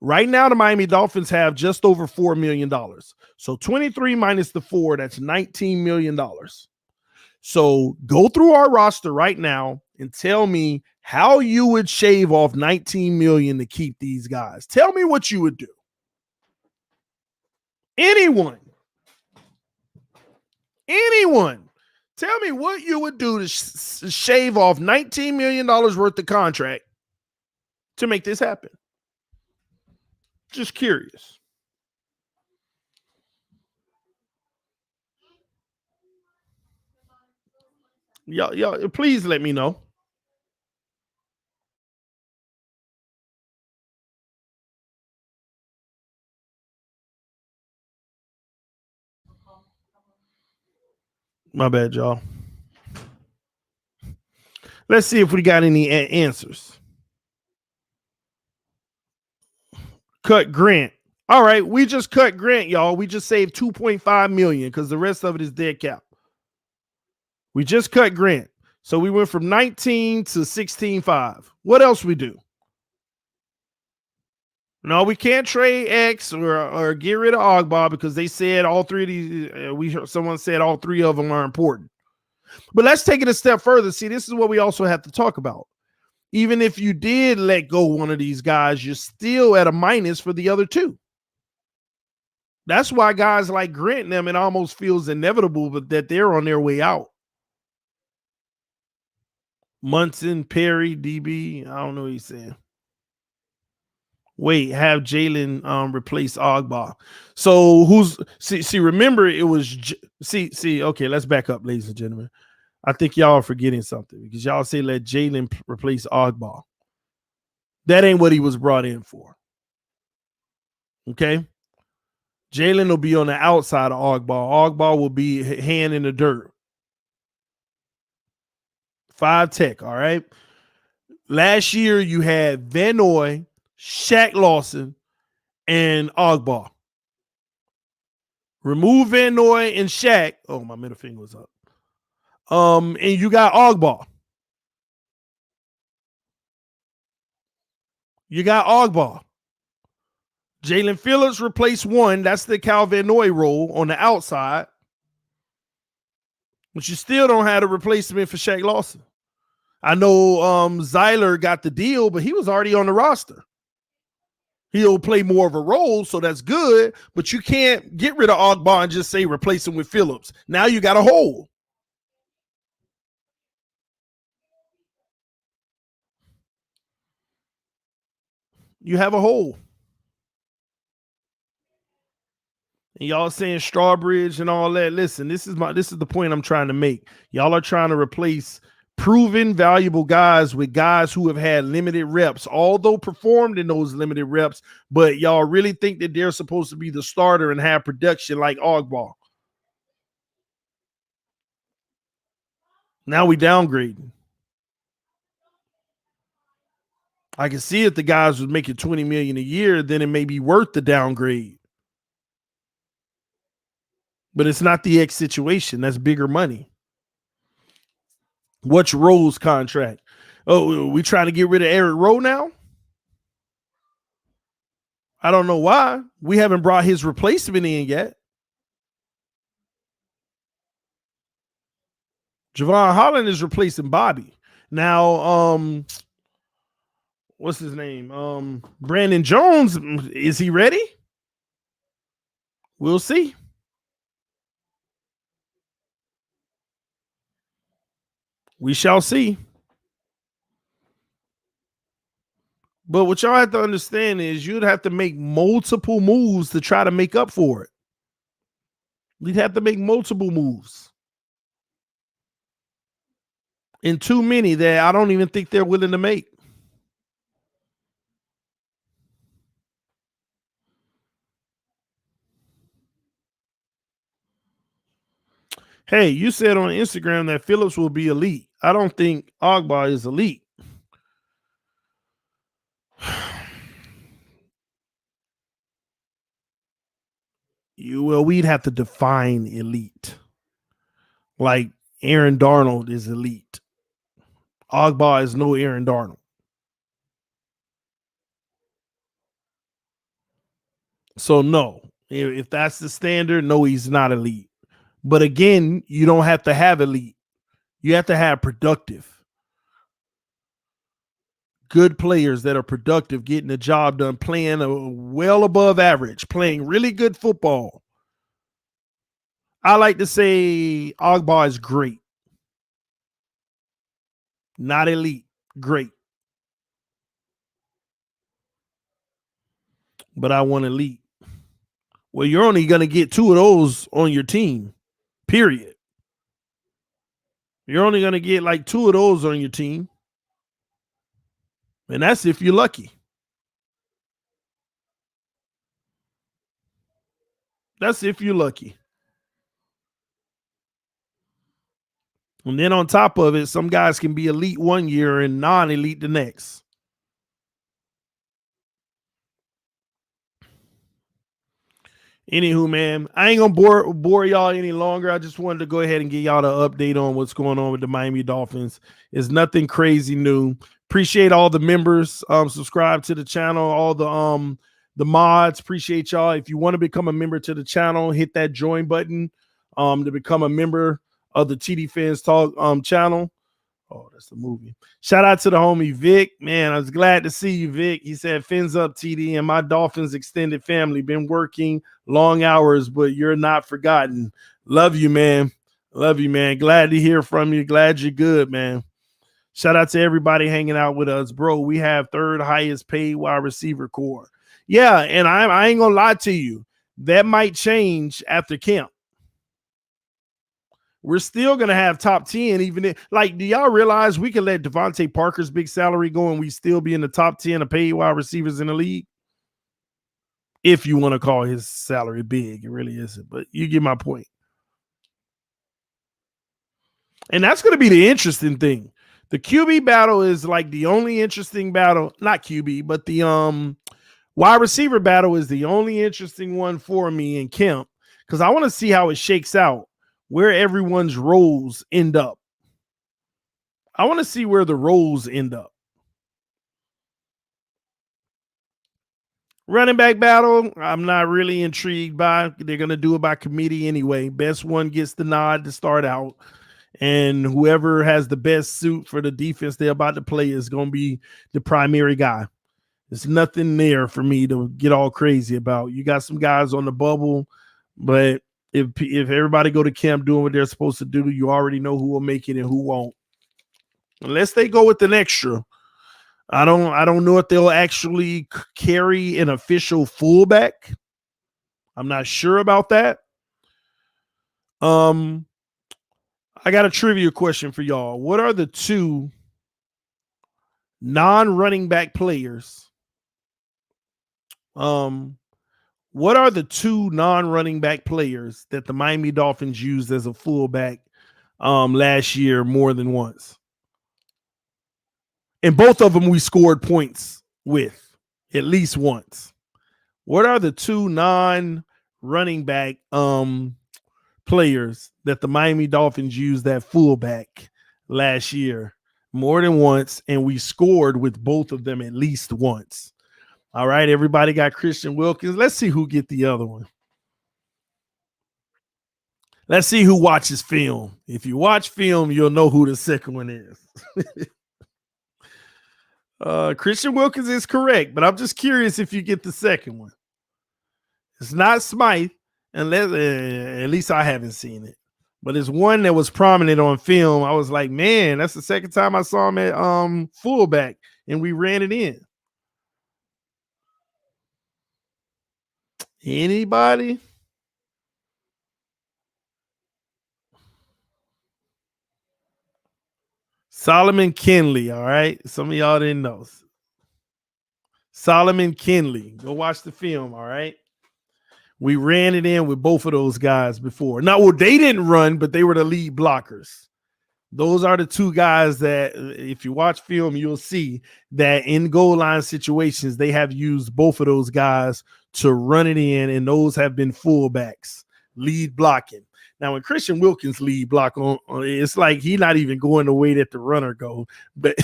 Right now, the Miami Dolphins have just over $4 million. So 23 minus the 4, that's $19 million. So go through our roster right now and tell me how you would shave off $19 million to keep these guys. Tell me what you would do. Anyone. Tell me what you would do to shave off $19 million worth of contract to make this happen. Just curious. Y'all, please let me know. My bad, y'all. Let's see if we got any answers. Cut Grant. All right, we just cut Grant, y'all. We just saved $2.5 million because the rest of it is dead cap. We just cut Grant. So we went from 19 to 16.5. What else we do? No, we can't trade X or get rid of Ogbah because they said all three of these. Someone said all three of them are important. But let's take it a step further. See, this is what we also have to talk about. Even if you did let go one of these guys, you're still at a minus for the other two. That's why guys like Grant and them, it almost feels inevitable, but that they're on their way out. Munson, Perry, DB, I don't know what he's saying. Wait, have Jalen replace Ogbah. So who's see? Remember, it was okay, let's back up, ladies and gentlemen. I think y'all are forgetting something because y'all say let Jalen replace Ogbah. That ain't what he was brought in for. Okay, Jalen will be on the outside of Ogbah. Ogbah will be hand in the dirt. 5 tech. All right. Last year you had Van Noy, Shaq Lawson, and Ogbah. Remove Van Noy and Shaq. Oh, my middle finger was up. And you got Ogbah. Jalen Phillips replaced 1. That's the Cal Van Noy role on the outside. But you still don't have a replacement for Shaq Lawson. I know Zeiler got the deal, but he was already on the roster. He'll play more of a role, so that's good, but you can't get rid of Ogbah and just say replace him with Phillips. Now you got a hole. You have a hole. And y'all saying Strawbridge and all that. Listen, this is the point I'm trying to make. Y'all are trying to replace proven valuable guys with guys who have had limited reps, although performed in those limited reps, but y'all really think that they're supposed to be the starter and have production like Ogbah. Now we downgrading. I can see if the guys was making $20 million a year, then it may be worth the downgrade. But it's not the X situation. That's bigger money. What's Rowe's contract? Oh, we trying to get rid of Eric Rowe now? I don't know why. We haven't brought his replacement in yet. Javon Holland is replacing Bobby. Now, what's his name? Brandon Jones, is he ready? We'll see. We shall see. But what y'all have to understand is you'd have to make multiple moves to try to make up for it. We'd have to make multiple moves. And too many that I don't even think they're willing to make. Hey, you said on Instagram that Phillips will be elite. I don't think Ogbah is elite. We'd have to define elite. Like Aaron Darnold is elite. Ogbah is no Aaron Darnold. So no, if that's the standard, no, he's not elite. But again, you don't have to have elite. You have to have productive. Good players that are productive, getting the job done, playing well above average, playing really good football. I like to say Ogbah is great. Not elite, great. But I want elite. Well, you're only going to get 2 of those on your team, period. You're only going to get like 2 of those on your team. And that's if you're lucky. That's if you're lucky. And then on top of it, some guys can be elite one year and non-elite the next. Anywho, man, I ain't gonna bore y'all any longer. I just wanted to go ahead and get y'all the update on what's going on with the Miami Dolphins. It's nothing crazy new. Appreciate all the members. Subscribe to the channel, all the mods. Appreciate y'all. If you want to become a member to the channel, hit that join button to become a member of the TD Fans Talk channel. Oh, that's the movie. Shout out to the homie Vic. Man, I was glad to see you, Vic. He said, fins up, TD, and my Dolphins extended family. Been working long hours, but you're not forgotten. Love you, man. Love you, man. Glad to hear from you. Glad you're good, man. Shout out to everybody hanging out with us. Bro, we have 3rd highest paid wide receiver core. Yeah, and I ain't going to lie to you. That might change after camp. We're still going to have top 10, even if, like, do y'all realize we can let Devontae Parker's big salary go and we still be in the top 10 of paid wide receivers in the league? If you want to call his salary big, it really isn't, but you get my point. And that's going to be the interesting thing. The QB battle is like the only interesting battle, not QB, but the wide receiver battle is the only interesting one for me in camp because I want to see how it shakes out. Where everyone's roles end up. I want to see where the roles end up. Running back battle, I'm not really intrigued by. They're going to do it by committee anyway. Best one gets the nod to start out. And whoever has the best suit for the defense they're about to play is going to be the primary guy. There's nothing there for me to get all crazy about. You got some guys on the bubble, but if everybody go to camp doing what they're supposed to do, you already know who will make it and who won't. Unless they go with an extra. I don't know if they'll actually carry an official fullback. I'm not sure about that. I got a trivia question for y'all. What are the 2 non-running back players? What are the 2 non-running back players that the Miami Dolphins used as a fullback last year more than once? And both of them we scored points with at least once. What are the 2 non-running back players that the Miami Dolphins used that fullback last year more than once, and we scored with both of them at least once. All right, everybody got Christian Wilkins. Let's see who get the other one. Let's see who watches film. If you watch film, you'll know who the second one is. Christian Wilkins is correct, but I'm just curious if you get the second one. It's not Smythe, unless at least I haven't seen it. But it's one that was prominent on film. I was like, man, that's the second time I saw him at fullback, and we ran it in. Anybody? Solomon Kinley, all right? Some of y'all didn't know. Solomon Kinley. Go watch the film, all right? We ran it in with both of those guys before. Now, well, they didn't run, but they were the lead blockers. Those are the two guys that, if you watch film, you'll see that in goal line situations, they have used both of those guys to run it in, and those have been fullbacks, lead blocking. Now, when Christian Wilkins lead block on, it's like he's not even going the way that the runner go. But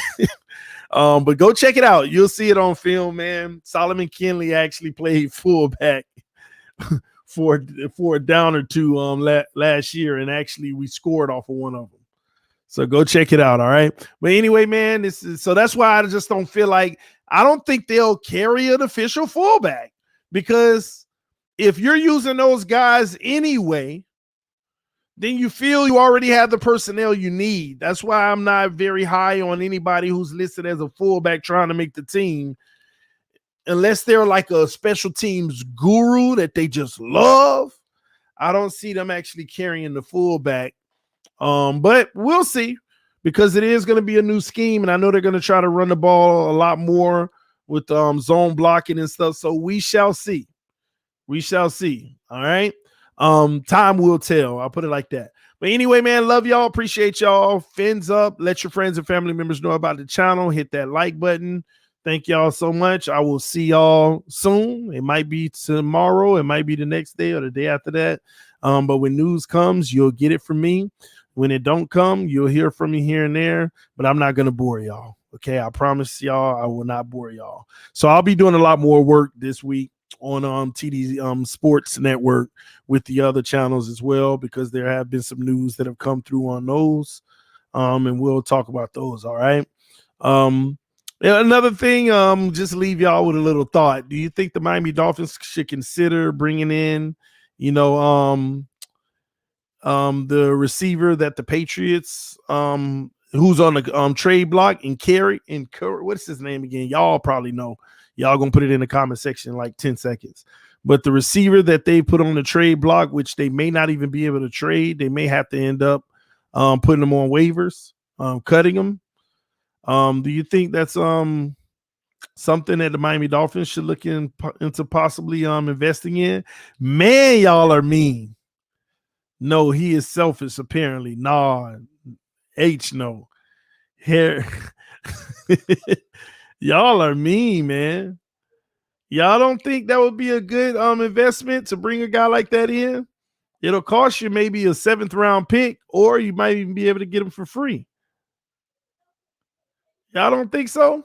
but go check it out. You'll see it on film, man. Solomon Kinley actually played fullback for a down or two last year, and actually we scored off of one of them. So go check it out, all right? But anyway, man, so that's why I just don't feel like – I don't think they'll carry an official fullback, because if you're using those guys anyway, then you feel you already have the personnel you need. That's why I'm not very high on anybody who's listed as a fullback trying to make the team, unless they're like a special teams guru that they just love. I don't see them actually carrying the fullback. But we'll see, because it is going to be a new scheme, and I know they're going to try to run the ball a lot more with zone blocking and stuff. So we shall see. We shall see. All right. Time will tell. I'll put it like that. But anyway, man, love y'all. Appreciate y'all. Fins up. Let your friends and family members know about the channel. Hit that like button. Thank y'all so much. I will see y'all soon. It might be tomorrow. It might be the next day or the day after that. But when news comes, you'll get it from me. When it don't come, you'll hear from me here and there, but I'm not going to bore y'all. Okay. I promise y'all, I will not bore y'all. So I'll be doing a lot more work this week on TD Sports Network with the other channels as well, because there have been some news that have come through on those. And we'll talk about those. All right. Another thing, just leave y'all with a little thought. Do you think the Miami Dolphins should consider bringing in, the receiver that the Patriots, who's on the trade block, and what's his name again? Y'all probably know. Y'all gonna put it in the comment section in like 10 seconds. But the receiver that they put on the trade block, which they may not even be able to trade, they may have to end up putting them on waivers, cutting them. Do you think that's something that the Miami Dolphins should look into possibly investing in? Man, y'all are mean. No, he is selfish, apparently. Nah, no. Here. Y'all are mean, man. Y'all don't think that would be a good investment to bring a guy like that in? It'll cost you maybe a 7th round pick, or you might even be able to get him for free. Y'all don't think so?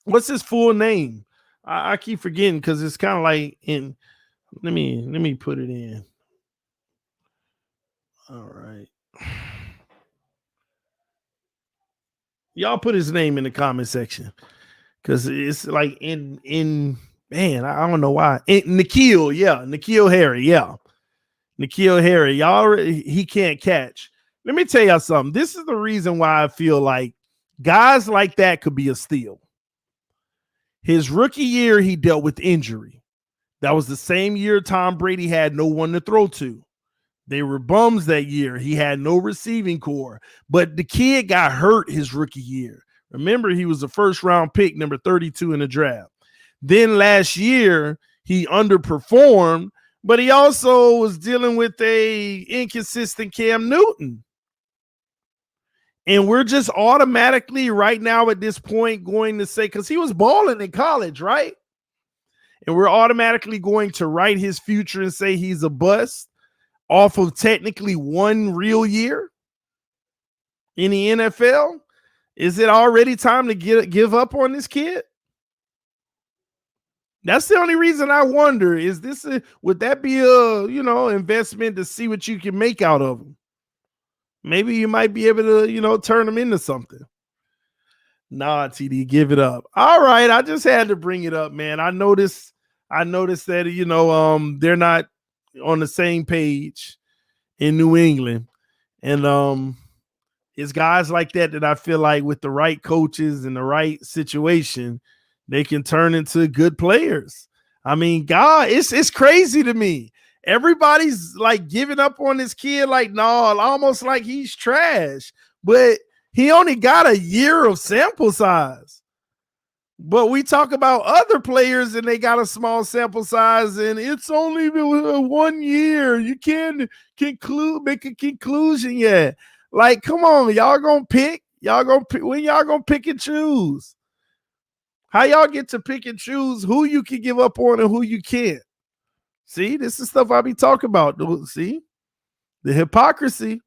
What's his full name? I keep forgetting, because it's kind of like in. Let me put it in. All right. Y'all put his name in the comment section, because it's like in man, I don't know why. N'Keal, yeah, N'Keal Harry, yeah. N'Keal Harry, y'all, he can't catch. Let me tell y'all something. This is the reason why I feel like guys like that could be a steal. His rookie year, he dealt with injury. That was the same year Tom Brady had no one to throw to. They were bums that year. He had no receiving core, but the kid got hurt his rookie year. Remember, he was the 1st round pick, number 32 in the draft. Then last year, he underperformed, but he also was dealing with a inconsistent Cam Newton. And we're just automatically right now at this point going to say, because he was balling in college, right? And we're automatically going to write his future and say he's a bust off of technically one real year. in the NFL? Is it already time to give up on this kid? That's the only reason I wonder. Is this would that be a investment to see what you can make out of him? Maybe you might be able to turn him into something. Nah, TD, give it up. All right, I just had to bring it up, man. I noticed that they're not on the same page in New England, and it's guys like that I feel like with the right coaches and the right situation, they can turn into good players. I mean, God, it's crazy to me. Everybody's like giving up on this kid, like, no, almost like he's trash. But he only got a year of sample size. But we talk about other players and they got a small sample size, and it's only 1 year. You can't make a conclusion yet. Like, come on, y'all gonna pick? When y'all gonna pick and choose? How y'all get to pick and choose who you can give up on and who you can't? See, this is stuff I be talking about. See, the hypocrisy.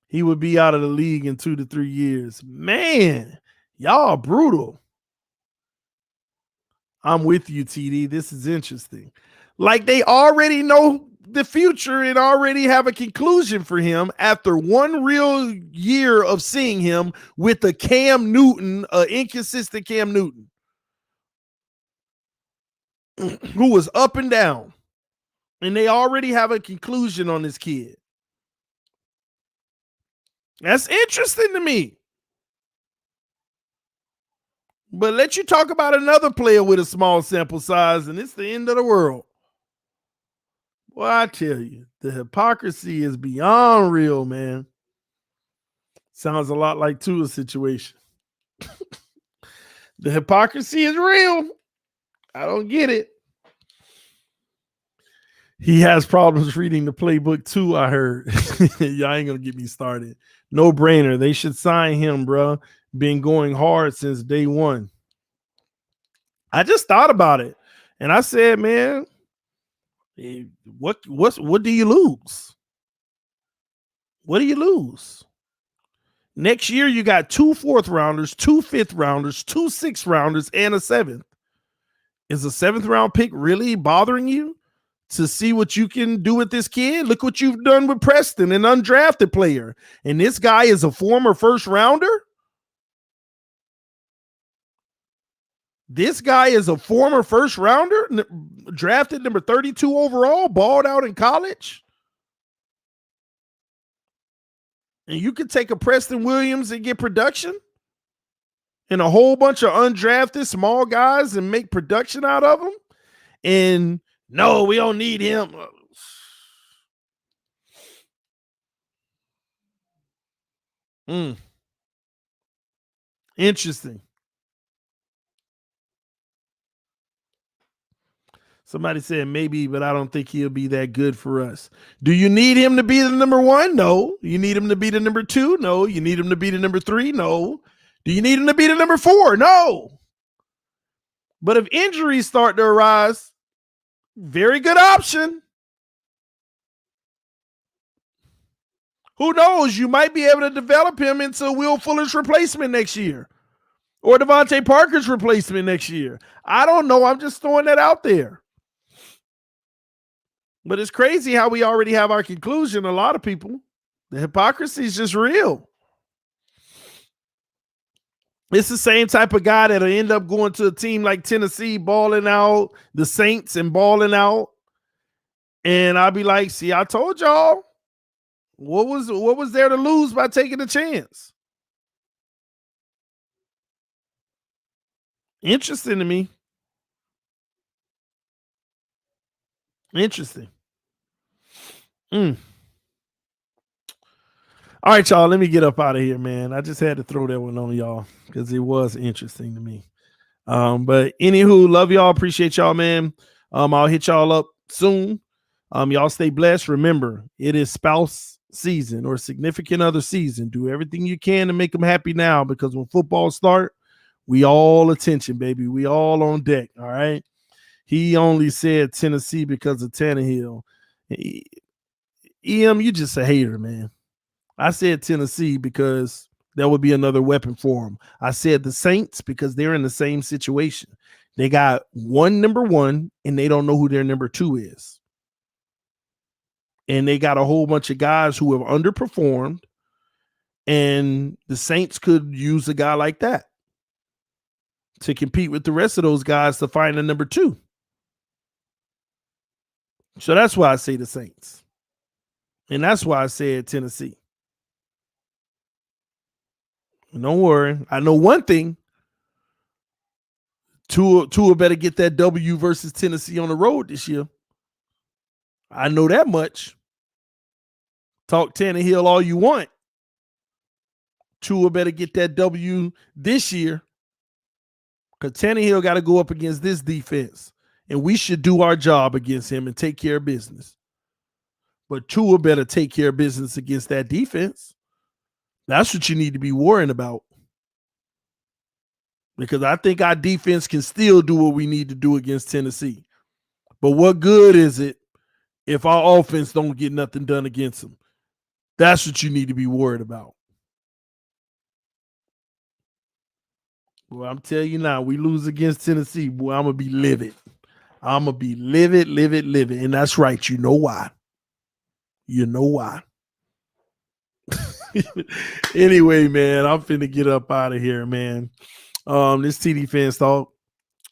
He would be out of the league in 2 to 3 years. Man, y'all brutal. I'm with you, TD. This is interesting. Like, they already know the future and already have a conclusion for him after 1 real year of seeing him with a Cam Newton, inconsistent Cam Newton, who was up and down. And they already have a conclusion on this kid. That's interesting to me. But let you talk about another player with a small sample size, and it's the end of the world. Well, I tell you, the hypocrisy is beyond real, man. Sounds a lot like Tua's situation. The hypocrisy is real. I don't get it. He has problems reading the playbook too, I heard. Y'all ain't gonna get me started. No brainer. They should sign him, bro. Been going hard since day one. I just thought about it, and I said, man, what do you lose? What do you lose? Next year, you got 2 4th rounders, 2 5th rounders, 2 6th rounders, and a 7th. Is a 7th round pick really bothering you to see what you can do with this kid? Look what you've done with Preston, an undrafted player. And this guy is a former 1st rounder? This guy is a former 1st rounder, drafted number 32 overall, balled out in college. And you could take a Preston Williams and get production and a whole bunch of undrafted small guys and make production out of them. And no, we don't need him. Interesting. Somebody said maybe, but I don't think he'll be that good for us. Do you need him to be the number 1? No. You need him to be the number 2? No. You need him to be the number 3? No. Do you need him to be the number 4? No. But if injuries start to arise, very good option. Who knows? You might be able to develop him into Will Fuller's replacement next year or Devontae Parker's replacement next year. I don't know. I'm just throwing that out there. But it's crazy how we already have our conclusion. A lot of people, the hypocrisy is just real. It's the same type of guy that'll end up going to a team like Tennessee, balling out, the Saints and balling out. And I'll be like, see, I told y'all. What was there to lose by taking a chance? Interesting to me. Interesting. All right, y'all. Let me get up out of here, man. I just had to throw that one on y'all because it was interesting to me. But anywho, love y'all. Appreciate y'all, man. I'll hit y'all up soon. Y'all stay blessed. Remember, it is spouse season or significant other season. Do everything you can to make them happy now, because when football start, we all attention, baby. We all on deck. All right. He only said Tennessee because of Tannehill. EM, you just a hater, man. I said Tennessee because that would be another weapon for them. I said the Saints because they're in the same situation. They got one number one, and they don't know who their number two is. And they got a whole bunch of guys who have underperformed, and the Saints could use a guy like that to compete with the rest of those guys to find a number two. So that's why I say the Saints. And that's why I said Tennessee. Don't worry. I know one thing. Tua better get that W versus Tennessee on the road this year. I know that much. Talk Tannehill all you want. Tua better get that W this year, because Tannehill got to go up against this defense, and we should do our job against him and take care of business. But Tua better take care of business against that defense. That's what you need to be worrying about, because I think our defense can still do what we need to do against Tennessee. But what good is it if our offense don't get nothing done against them? That's what you need to be worried about. Well, I'm telling you now, we lose against Tennessee, boy, I'm going to be livid. I'm going to be livid. And that's right. You know why. Anyway, man, I'm finna get up out of here, man. This TD Fans Talk.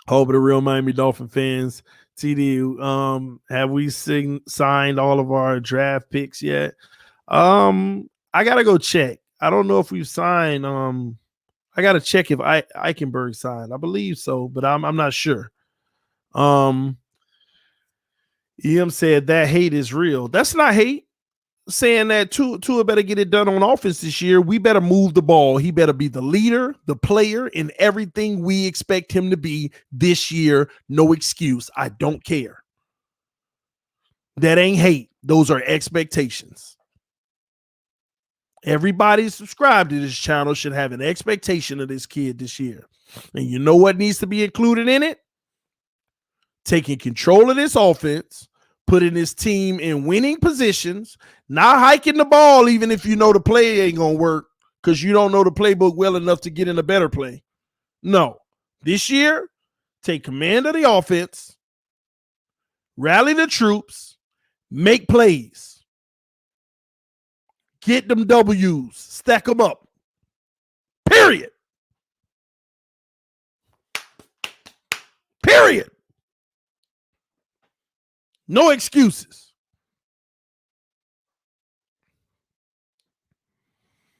Hope the real Miami Dolphin fans. TD, have we signed all of our draft picks yet? I gotta go check. I don't know if we've signed. I gotta check if Eichenberg signed. I believe so, but I'm not sure. EM said that hate is real. That's not hate. Saying that Tua better get it done on offense this year. We better move the ball. He better be the leader, the player, and everything we expect him to be this year. No excuse. I don't care. That ain't hate. Those are expectations. Everybody subscribed to this channel should have an expectation of this kid this year. And you know what needs to be included in it? Taking control of this offense, putting his team in winning positions, not hiking the ball even if you know the play ain't going to work because you don't know the playbook well enough to get in a better play. No. This year, take command of the offense, rally the troops, make plays, get them W's, stack them up. Period. No excuses.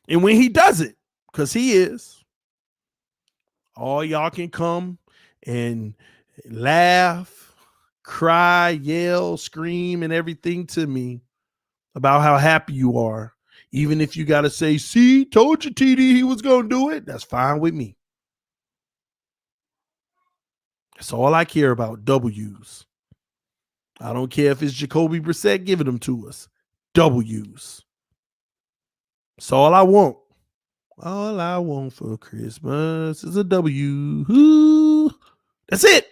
And when he does it, because he is, all y'all can come and laugh, cry, yell, scream, and everything to me about how happy you are. Even if you got to say, see, told you TD he was going to do it. That's fine with me. That's all I care about, W's. I don't care if it's Jacoby Brissett giving them to us. W's. That's all I want. All I want for Christmas is a W. Ooh. That's it.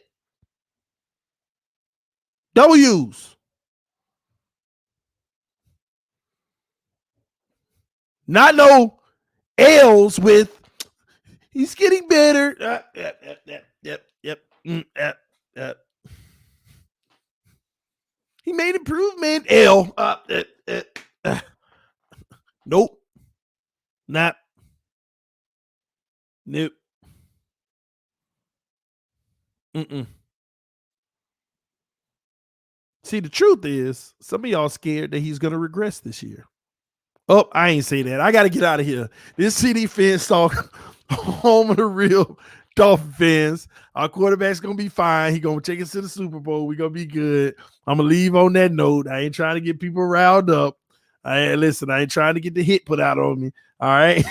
W's. Not no L's with he's getting better. Yep. He made improvement. L. Nope. Not. Nope. See, the truth is, some of y'all scared that he's going to regress this year. Oh, I ain't say that. I got to get out of here. This TD Fans Talk, home of the real Dolphin fans. Our quarterback's going to be fine. He's going to take us to the Super Bowl. We're going to be good. I'm going to leave on that note. I ain't trying to get people riled up. Listen, I ain't trying to get the hit put out on me. All right.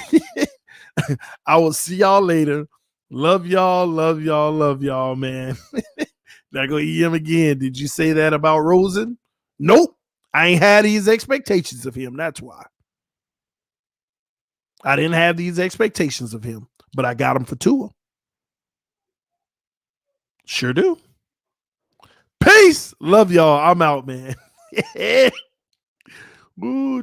I will see y'all later. Love y'all, man. Now go EM again. Did you say that about Rosen? Nope. I ain't had these expectations of him. That's why. I didn't have these expectations of him, but I got him for Tua. Sure do. Peace. Love y'all. I'm out, man. Woo.